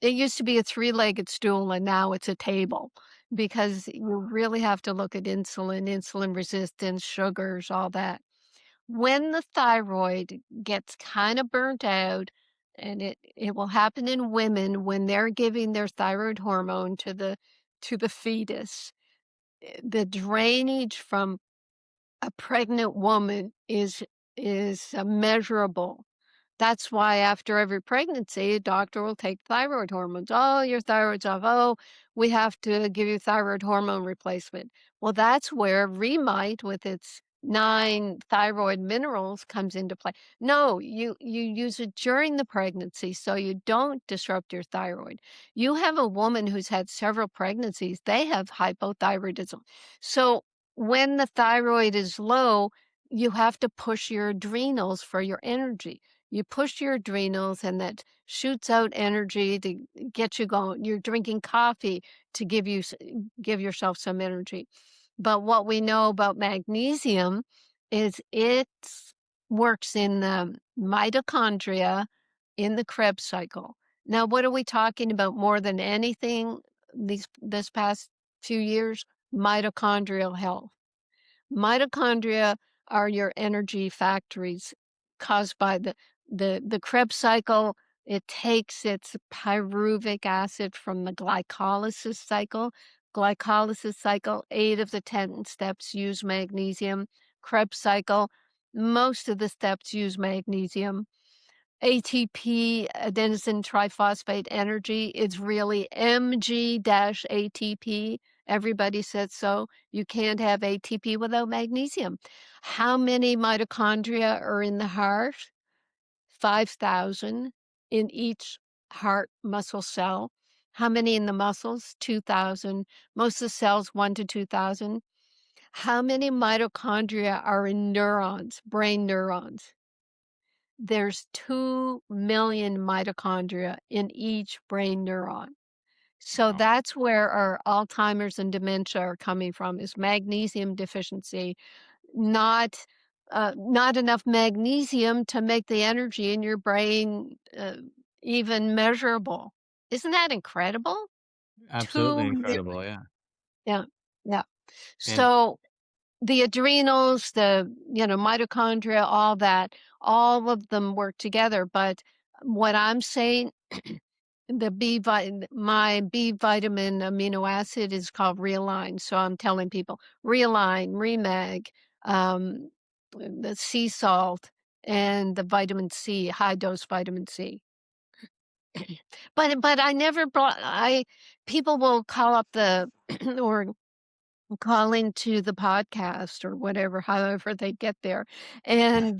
It used to be a three-legged stool, and now it's a table because you really have to look at insulin, insulin resistance, sugars, all that. When the thyroid gets kind of burnt out, and it will happen in women when they're giving their thyroid hormone to the fetus, the drainage from a pregnant woman is measurable. That's why after every pregnancy, a doctor will take thyroid hormones. "Oh, your thyroid's off. Oh, we have to give you thyroid hormone replacement." Well, that's where Remite with its 9 thyroid minerals comes into play. No, you use it during the pregnancy so you don't disrupt your thyroid. You have a woman who's had several pregnancies, they have hypothyroidism. So, when the thyroid is low, you have to push your adrenals for your energy. You push your adrenals and that shoots out energy to get you going. You're drinking coffee to give yourself some energy. But what we know about magnesium is it works in the mitochondria in the Krebs cycle. Now, what are we talking about more than anything this past few years? Mitochondrial health. Mitochondria are your energy factories caused by the Krebs cycle. It takes its pyruvic acid from the glycolysis cycle. Glycolysis cycle, 8 of the 10 steps use magnesium. Krebs cycle, most of the steps use magnesium. ATP, adenosine triphosphate energy, is really Mg-ATP. Everybody says so. You can't have ATP without magnesium. How many mitochondria are in the heart? 5,000 in each heart muscle cell. How many in the muscles? 2,000. Most of the cells, 1 to 2,000. How many mitochondria are in neurons, brain neurons? There's 2,000,000 mitochondria in each brain neuron. So Wow. that's where our Alzheimer's and dementia are coming from, is magnesium deficiency, not not enough magnesium to make the energy in your brain even measurable. Isn't that incredible? Absolutely 2,000,000. incredible. Yeah. Yeah, yeah. And So the adrenals, the, mitochondria, all that, all of them work together. But what I'm saying, my B vitamin amino acid is called Realign. So I'm telling people Realign, Remag, um, the sea salt, and the vitamin C, high dose vitamin C. But I never brought I people will call up the or call into the podcast or whatever, however they get there, and,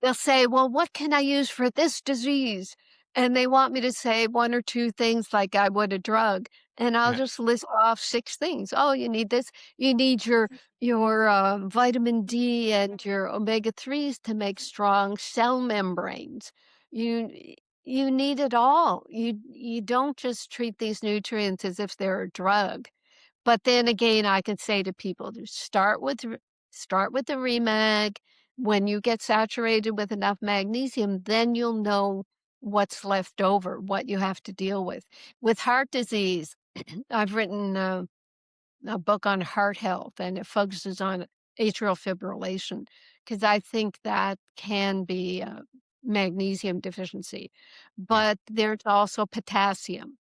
they'll say, "Well, what can I use for this disease?" And they want me to say 1 or 2 things like I would a drug, and I'll yeah, just list off 6 things. "Oh, you need this. You need your vitamin D and your omega-3s to make strong cell membranes. You you need it all. You don't just treat these nutrients as if they're a drug." But then again, I can say to people to start with the Remag. When you get saturated with enough magnesium, then you'll know what's left over, what you have to deal with. With heart disease, I've written a book on heart health, and it focuses on atrial fibrillation because I think that can be magnesium deficiency. yeah, But there's also potassium.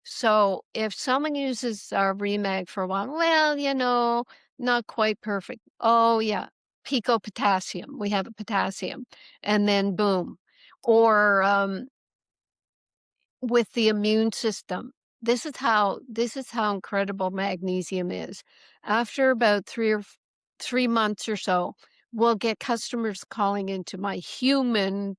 So if someone uses our Remag for a while, well, not quite perfect. Oh yeah, pico potassium. We have a potassium, and then boom. Or with the immune system, this is how incredible magnesium is. After about 3 months or so, we'll get customers calling into my human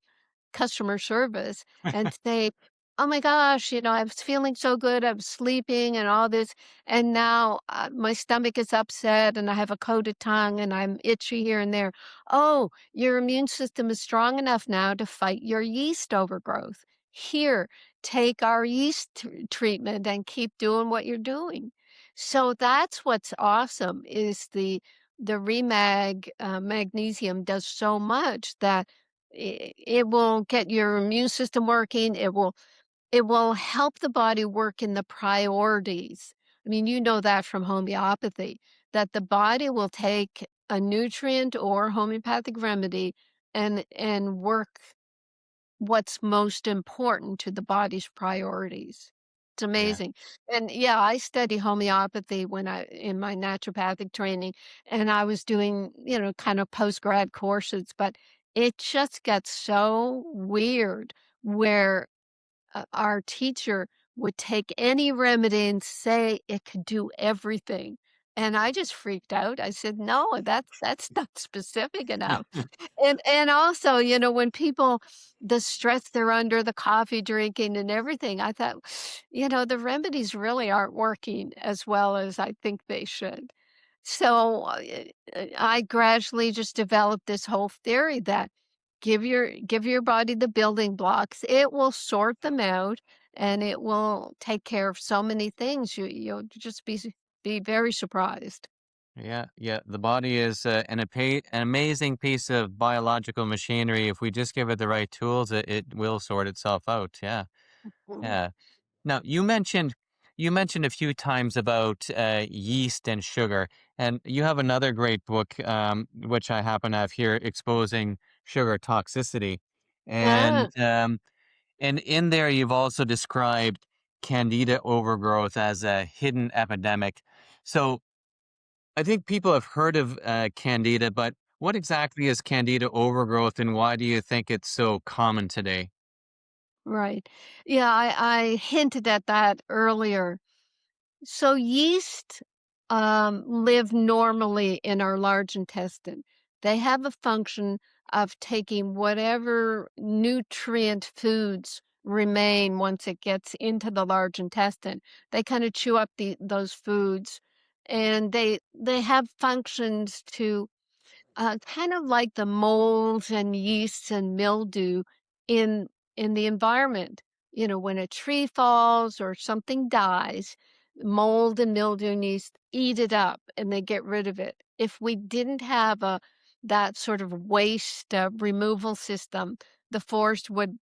customer service and say, "Oh my gosh, I was feeling so good. I was sleeping and all this, and now my stomach is upset and I have a coated tongue and I'm itchy here and there. Oh, your immune system is strong enough now to fight your yeast overgrowth. Here, take our yeast treatment and keep doing what you're doing." So that's what's awesome is the Remag magnesium does so much that it will get your immune system working. It will help the body work in the priorities. I mean, you know that from homeopathy, that the body will take a nutrient or homeopathic remedy and work what's most important to the body's priorities. It's yeah, amazing. And yeah, I study homeopathy when I in my naturopathic training, and I was doing, kind of post-grad courses, but it just got so weird where our teacher would take any remedy and say it could do everything. And I just freaked out. I said, "No, that's not specific enough." And also, when people the stress they're under, the coffee drinking and everything, I thought, the remedies really aren't working as well as I think they should. So, I gradually just developed this whole theory that give your body the building blocks. It will sort them out, and it will take care of so many things. You'll just be very surprised. yeah, yeah. The body is an amazing piece of biological machinery. If we just give it the right tools, it will sort itself out. Yeah, Mhm. yeah. Now, you mentioned a few times about yeast and sugar, and you have another great book, which I happen to have here, exposing sugar toxicity, and Ah, um, and in there you've also described candida overgrowth as a hidden epidemic. So I think people have heard of candida, but what exactly is candida overgrowth and why do you think it's so common today? Right. Yeah, I hinted at that earlier. So yeast live normally in our large intestine. They have a function of taking whatever nutrient foods remain once it gets into the large intestine. They kind of chew up those foods, and they have functions to kind of like the molds and yeasts and mildew in the environment. You know, when a tree falls or something dies, mold and mildew and yeast eat it up and they get rid of it. If we didn't have a that sort of waste removal system, the forest would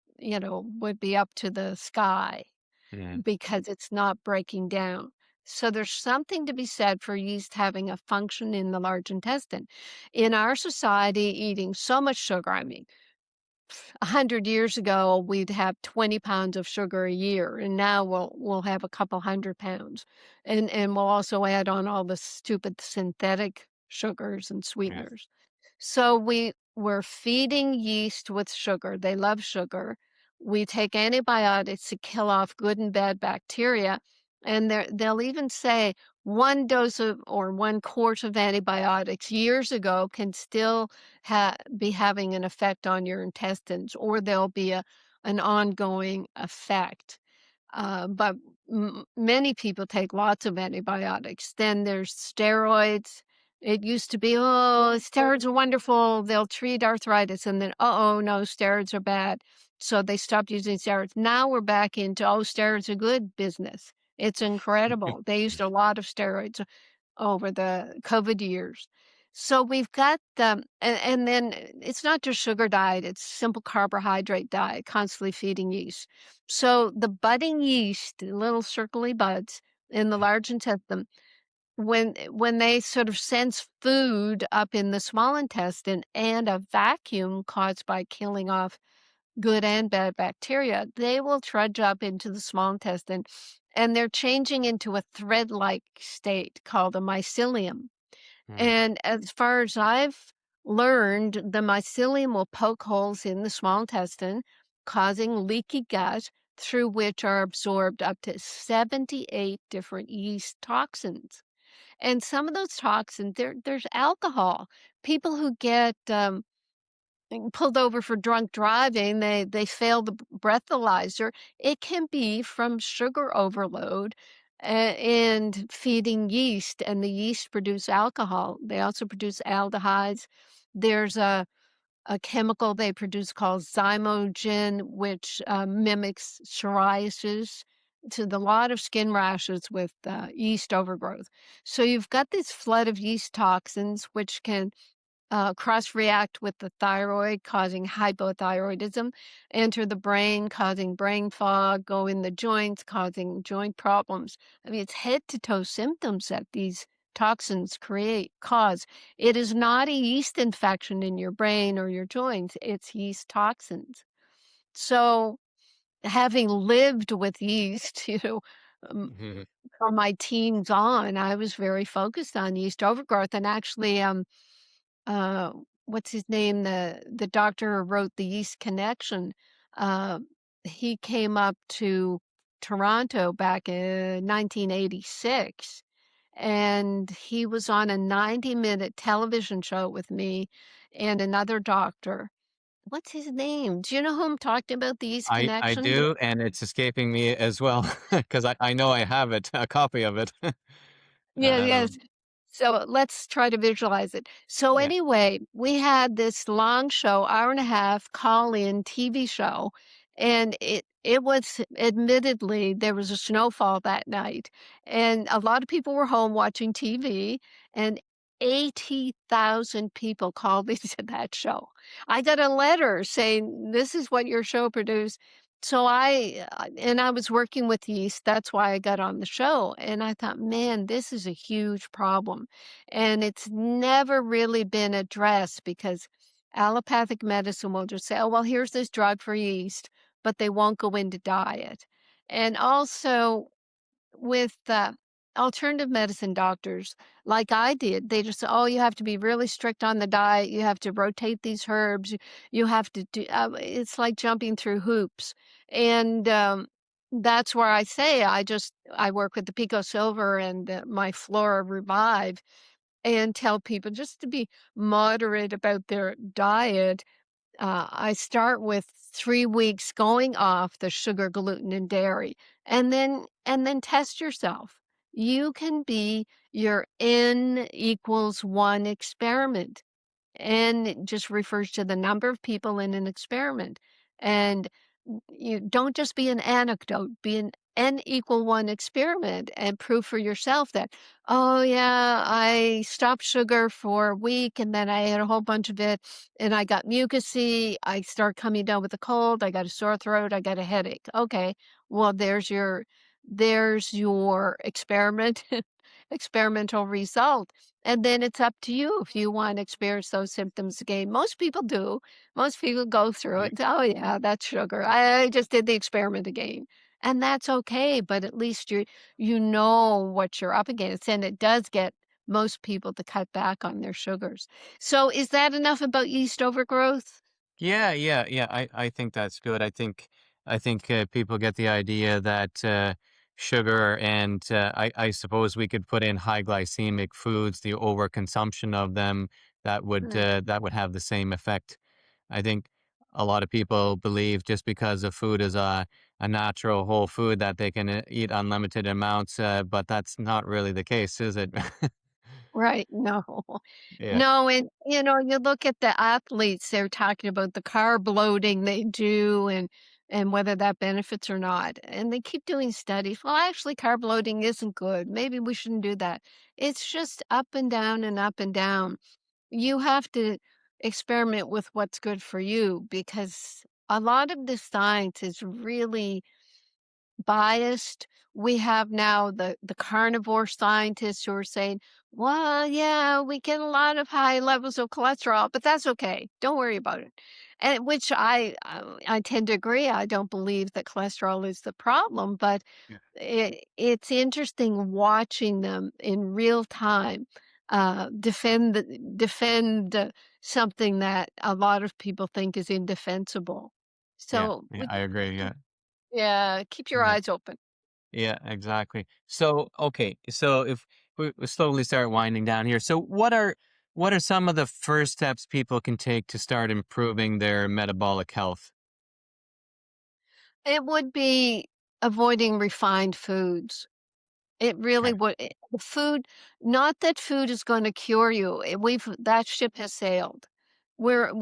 be up to the sky Mm. because it's not breaking down. So there's something to be said for yeast having a function in the large intestine. In our society, eating so much sugar, I mean, 100 years ago, we'd have 20 pounds of sugar a year, and now we'll have a couple 100 pounds. And we'll also add on all the stupid synthetic sugars and Yeah. sweeteners. So we're feeding yeast with sugar. They love sugar. We take antibiotics to kill off good and bad bacteria. And they'll even say one dose of or one course of antibiotics years ago can still be having an effect on your intestines, or there'll be an ongoing effect. But many people take lots of antibiotics. Then there's steroids. It used to be, oh, steroids are wonderful. They'll treat arthritis. And then, oh, no, steroids are bad. So they stopped using steroids. Now we're back into, oh, steroids are good business. It's incredible. They used a lot of steroids over the COVID years. So we've got and then it's not just sugar diet, it's simple carbohydrate diet, constantly feeding yeast. So the budding yeast, the little circly buds in the large intestine, when they sort of sense food up in the small intestine and a vacuum caused by killing off good and bad bacteria, they will trudge up into the small intestine and they're changing into a thread-like state called a mycelium. Mm. And as far as I've learned, the mycelium will poke holes in the small intestine, causing leaky gut through which are absorbed up to 78 different yeast toxins. And some of those toxins, there's alcohol. People who get pulled over for drunk driving, they fail the breathalyzer. It can be from sugar overload and feeding yeast, and the yeast produce alcohol. They also produce aldehydes. There's a chemical they produce called zymogen, which mimics psoriasis to the lot of skin rashes with yeast overgrowth. So you've got this flood of yeast toxins, which can cross-react with the thyroid, causing hypothyroidism, enter the brain, causing brain fog, go in the joints, causing joint problems. I mean, it's head-to-toe symptoms that these toxins cause. It is not a yeast infection in your brain or your joints, it's yeast toxins. So, having lived with yeast, um, Mhm. from my teens on, I was very focused on yeast overgrowth and actually, uh, what's his name? The doctor who wrote The Yeast Connection. Uh, he came up to Toronto back in 1986, and he was on a 90-minute television show with me and another doctor. What's his name? Do you know who I'm talking about, The Yeast I Connection? do, and it's escaping me as well because I know I have it, a copy of it. Yeah, yes. um, So let's try to visualize it. So yeah. anyway, we had this long show, hour and a half call-in TV show, and it was admittedly there was a snowfall that night, and a lot of people were home watching TV, and 80,000 people called into that show. I got a letter saying, "This is what your show produced." So I was working with yeast, that's why I got on the show, and I thought, "Man, this is a huge problem," and it's never really been addressed because allopathic medicine will just say, "Oh, well, here's this drug for yeast," but they won't go into diet, And also with alternative medicine doctors, like I did, they just say, "Oh, you have to be really strict on the diet. You have to rotate these herbs. You have to do." It's like jumping through hoops, and that's where I say I work with the Pico Silver and my Flora Revive, and tell people just to be moderate about their diet. I start with 3 weeks going off the sugar, gluten, and dairy, and then test yourself. You can be your N equals 1 experiment. And it just refers to the number of people in an experiment. And you don't just be an anecdote, be an N equal one experiment and prove for yourself that, oh, yeah, I stopped sugar for a week and then I had a whole bunch of it and I got mucusy. I start coming down with a cold. I got a sore throat. I got a headache. Okay. Well, there's your experiment, experimental result. And then it's up to you if you want to experience those symptoms again. Most people do. Most people go through it. Oh, yeah, that's sugar. I just did the experiment again. And that's okay, but at least you know what you're up against. And it does get most people to cut back on their sugars. So is that enough about yeast overgrowth? Yeah, yeah, yeah. I think that's good. I think people get the idea that sugar and I suppose we could put in high glycemic foods, the overconsumption of them Right. that would have the same effect. I think a lot of people believe just because a food is a natural whole food that they can eat unlimited amounts, but that's not really the case, is it? Right. No. Yeah, No, and, you look at the athletes, they're talking about the carb loading they do and whether that benefits or not, and they keep doing studies. Well, actually, carb loading isn't good. Maybe we shouldn't do that. It's just up and down and up and down. You have to experiment with what's good for you because a lot of the science is really biased. We have now the carnivore scientists who are saying, "Well, yeah, we get a lot of high levels of cholesterol, but that's okay. Don't worry about it." And which I tend to agree. I don't believe that cholesterol is the problem, but yeah, it's interesting watching them in real time defend something that a lot of people think is indefensible. yeah, So yeah. I agree. Yeah, yeah, keep your yeah. eyes open. Yeah, exactly. So, okay, so if we slowly start winding down here, so what are some of the first steps people can take to start improving their metabolic health? It would be avoiding refined foods. It really Okay. would. The food, not that food is going to cure you. That ship has sailed.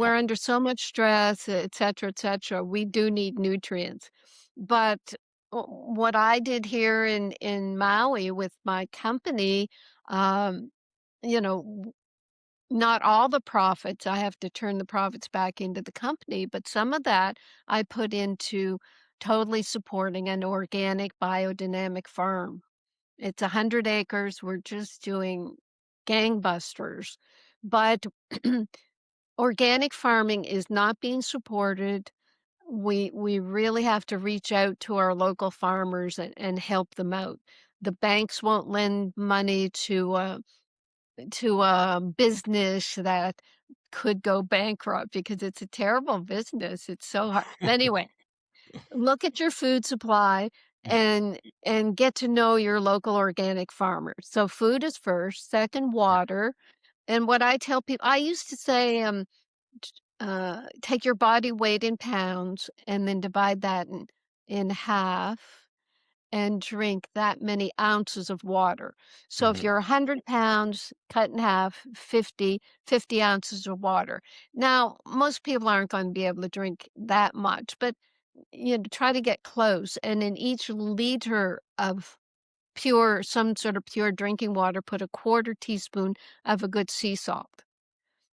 Yeah. We're under so much stress, et cetera, et cetera. We do need nutrients. But what I did here in Maui with my company, um, you know, not all the profits, I have to turn the profits back into the company, but some of that I put into totally supporting an organic biodynamic farm. It's 100 acres, we're just doing gangbusters, but organic farming is not being supported. We really have to reach out to our local farmers and help them out. The banks won't lend money to a business that could go bankrupt because it's a terrible business. It's so hard. Anyway, look at your food supply Yeah. and get to know your local organic farmers. So food is first, second Yeah. water. And what I tell people, I used to say, take your body weight in pounds and then divide that in half and drink that many ounces of water. So if Hmm. you're 100 pounds, cut in half, 50 ounces of water. Now, most people aren't going to be able to drink that much, but try to get close. And in each liter of some sort of pure drinking water, put a quarter teaspoon of a good sea salt.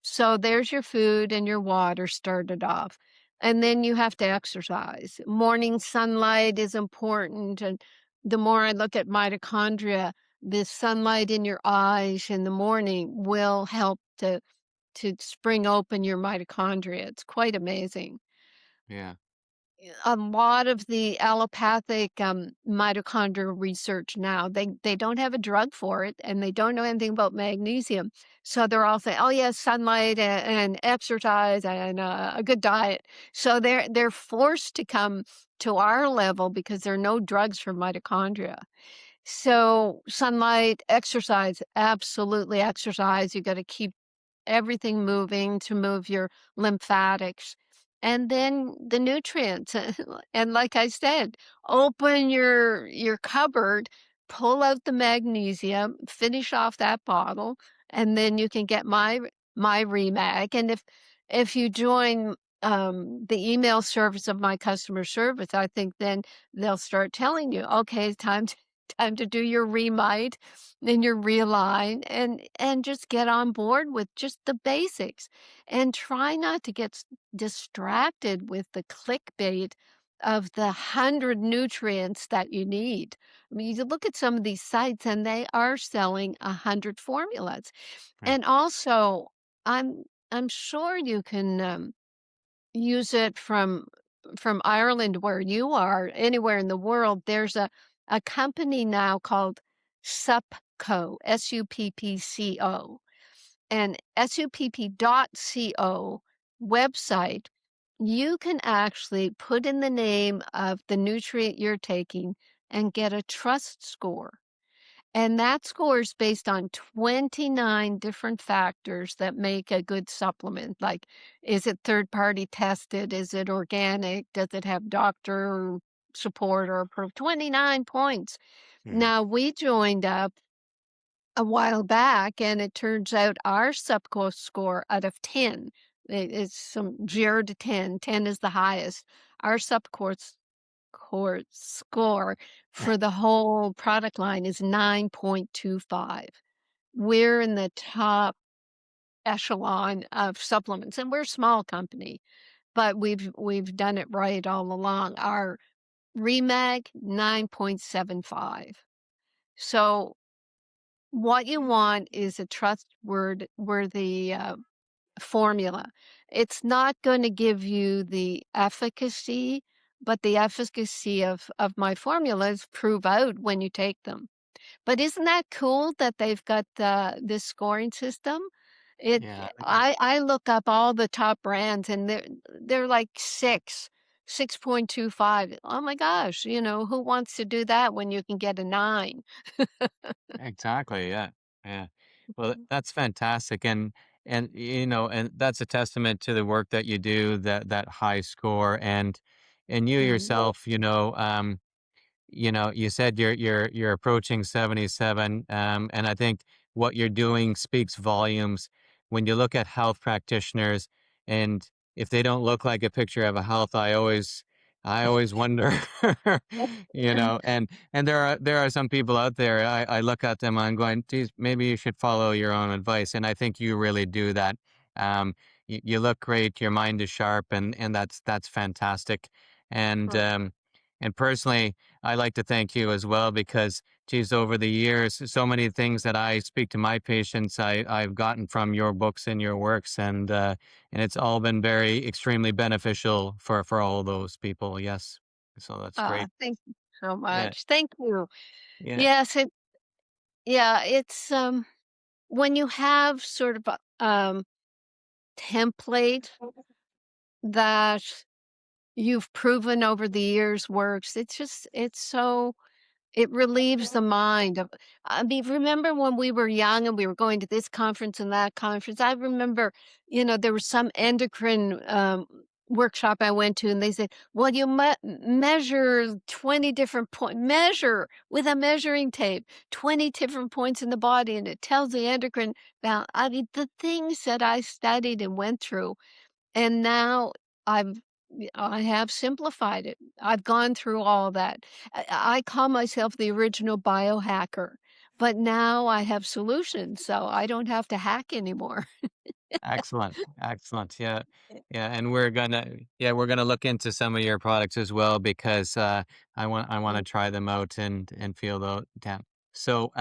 So there's your food and your water started off. And then you have to exercise. Morning sunlight is important. And the more I look at mitochondria, the sunlight in your eyes in the morning will help to spring open your mitochondria. It's quite amazing. Yeah. a lot of the allopathic, mitochondrial research now, they don't have a drug for it, and they don't know anything about magnesium. So they're all saying, "Oh, yes, sunlight and exercise and, a good diet." So they're forced to come to our level because there are no drugs for mitochondria. So sunlight, exercise, absolutely exercise. You gotta keep everything moving to move your lymphatics. And then the nutrients. And like I said, open your cupboard, pull out the magnesium, finish off that bottle, and then you can get my Remag. And if you join the email service of my customer service, I think then they'll start telling you, okay, it's time to do your Remite and your realign and just get on board with just the basics and try not to get distracted with the clickbait of the 100 nutrients that you need. I mean, you look at some of these sites and they are selling 100 formulas. Right. And also, I'm I'm sure you can use it from Ireland where you are, anywhere in the world. There's a company now called Suppco, Suppco, and supp.co website. You can actually put in the name of the nutrient you're taking and get a trust score. And that score is based on 29 different factors that make a good supplement. Like, is it third party tested? Is it organic? Does it have doctor support or approved? 29 points. Mhm. Now, we joined up a while back, and it turns out our subco score out of 10, it's some 0 to 10, 10 is the highest. Our subcourse court score for Right. the whole product line is 9.25. We're in the top echelon of supplements, and we're a small company, but we've done it right all along. Our Remag, 9.75. So what you want is a worthy formula. It's not gonna give you the efficacy, but the efficacy of my formulas prove out when you take them. But isn't that cool that they've got this scoring system? It Yeah. I look up all the top brands and they're like 6.25. Oh my gosh, who wants to do that when you can get a 9? Exactly. Yeah. Yeah. Well, that's fantastic, and and that's a testament to the work that you do, that high score, and you Mhm. yourself, you said you're approaching 77, and I think what you're doing speaks volumes. When you look at health practitioners, and if they don't look like a picture of a health, I always wonder, and there are some people out there. I look at them, I'm going, geez, maybe you should follow your own advice, and I think you really do that. You look great, your mind is sharp, and that's fantastic, and Mm. um, and personally, I like to thank you as well because, geez, over the years, so many things that I speak to my patients, I've gotten from your books and your works, and it's all been very extremely beneficial for all those people. Yes, so that's great. Thank you so Yeah, much. Thank you. yeah, Yes, it's when you have sort of a template that you've proven over the years works, it's so it relieves the mind of I mean, remember when we were young and we were going to this conference and that conference? I remember, there was some endocrine, workshop I went to, and they said, "Well, you measure 20 different measure with a measuring tape, 20 different points in the body, and it tells the endocrine." Now, I mean, the things that I studied and went through, and now I've I have simplified it. I've gone through all that. I call myself the original biohacker, but now I have solutions, so I don't have to hack anymore. excellent, excellent. Yeah, yeah, and we're gonna look into some of your products as well because I want to try them out and feel the. So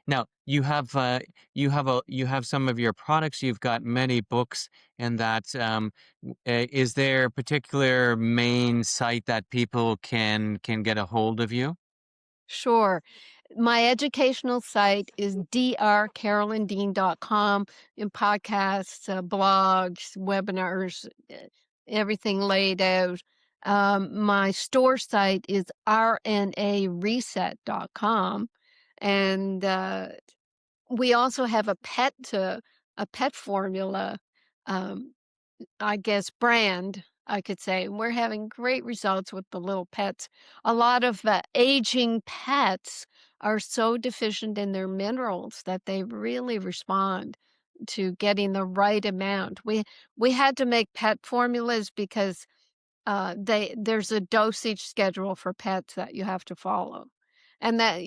now you have some of your products. You've got many books, and that is there a particular main site that people can get a hold of you? Sure. My educational site is drcarolyndean.com, in podcasts, blogs, webinars, everything laid out. My store site is rnareset.com. And we also have a pet formula, um, I guess, brand, I could say. We're having great results with the little pets. A lot of aging pets are so deficient in their minerals that they really respond to getting the right amount. We had to make pet formulas because there's a dosage schedule for pets that you have to follow. And that,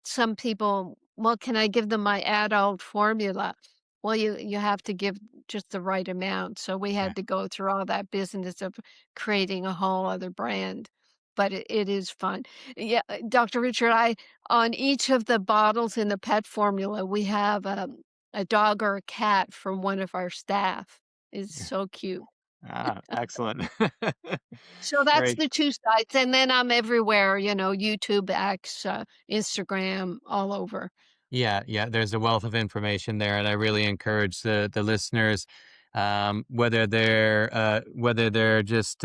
some people, "Well, can I give them my adult formula?" Well, you have to give just the right amount, so we Yeah. had to go through all that business of creating a whole other brand, but it is fun. Yeah, Dr. Richard, I on each of the bottles in the pet formula, we have, a dog or a cat from one of our staff. It's Yeah. so cute. Excellent. So that's Great. the 2 sites, and then I'm everywhere, YouTube, X, Instagram, all over. Yeah, yeah, there's a wealth of information there, and I really encourage the listeners, whether they're just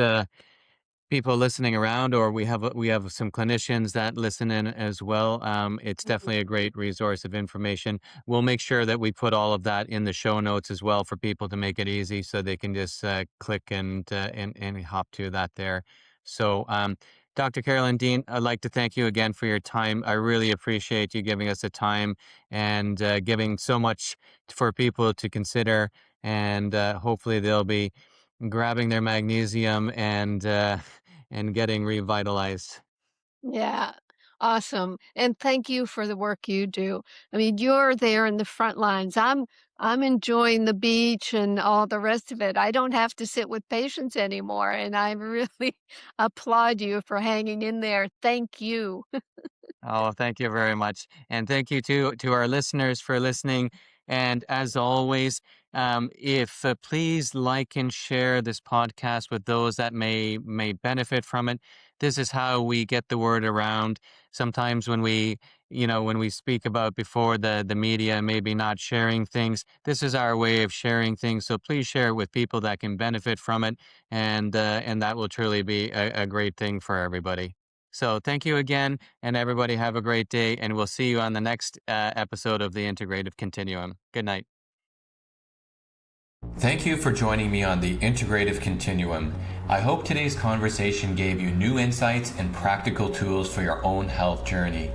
people listening around, or we have some clinicians that listen in as well. It's Mhm. definitely a great resource of information. We'll make sure that we put all of that in the show notes as well for people to make it easy, so they can just click and hop to that there. So, Dr. Carolyn Dean, I'd like to thank you again for your time. I really appreciate you giving us the time and giving so much for people to consider, and hopefully they'll be grabbing their magnesium and getting revitalized. Yeah, awesome, and thank you for the work you do. I mean, you're there in the front lines. I'm enjoying the beach and all the rest of it. I don't have to sit with patients anymore, and I really applaud you for hanging in there. Thank you. Oh, thank you very much. And thank you to our listeners for listening. And as always, if please like and share this podcast with those that may benefit from it. This is how we get the word around. Sometimes when we speak about before the media maybe not sharing things, this is our way of sharing things. So please share it with people that can benefit from it, and that will truly be a great thing for everybody. So thank you again. And everybody have a great day, and we'll see you on the next episode of the Integrative Continuum. Good night. Thank you for joining me on the Integrative Continuum. I hope today's conversation gave you new insights and practical tools for your own health journey.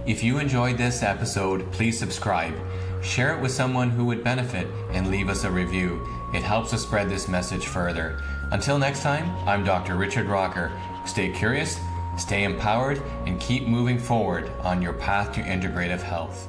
If you enjoyed this episode, please subscribe, share it with someone who would benefit, and leave us a review. It helps us spread this message further. Until next time, I'm Dr. Richard Rocker. Stay curious, stay empowered, and keep moving forward on your path to integrative health.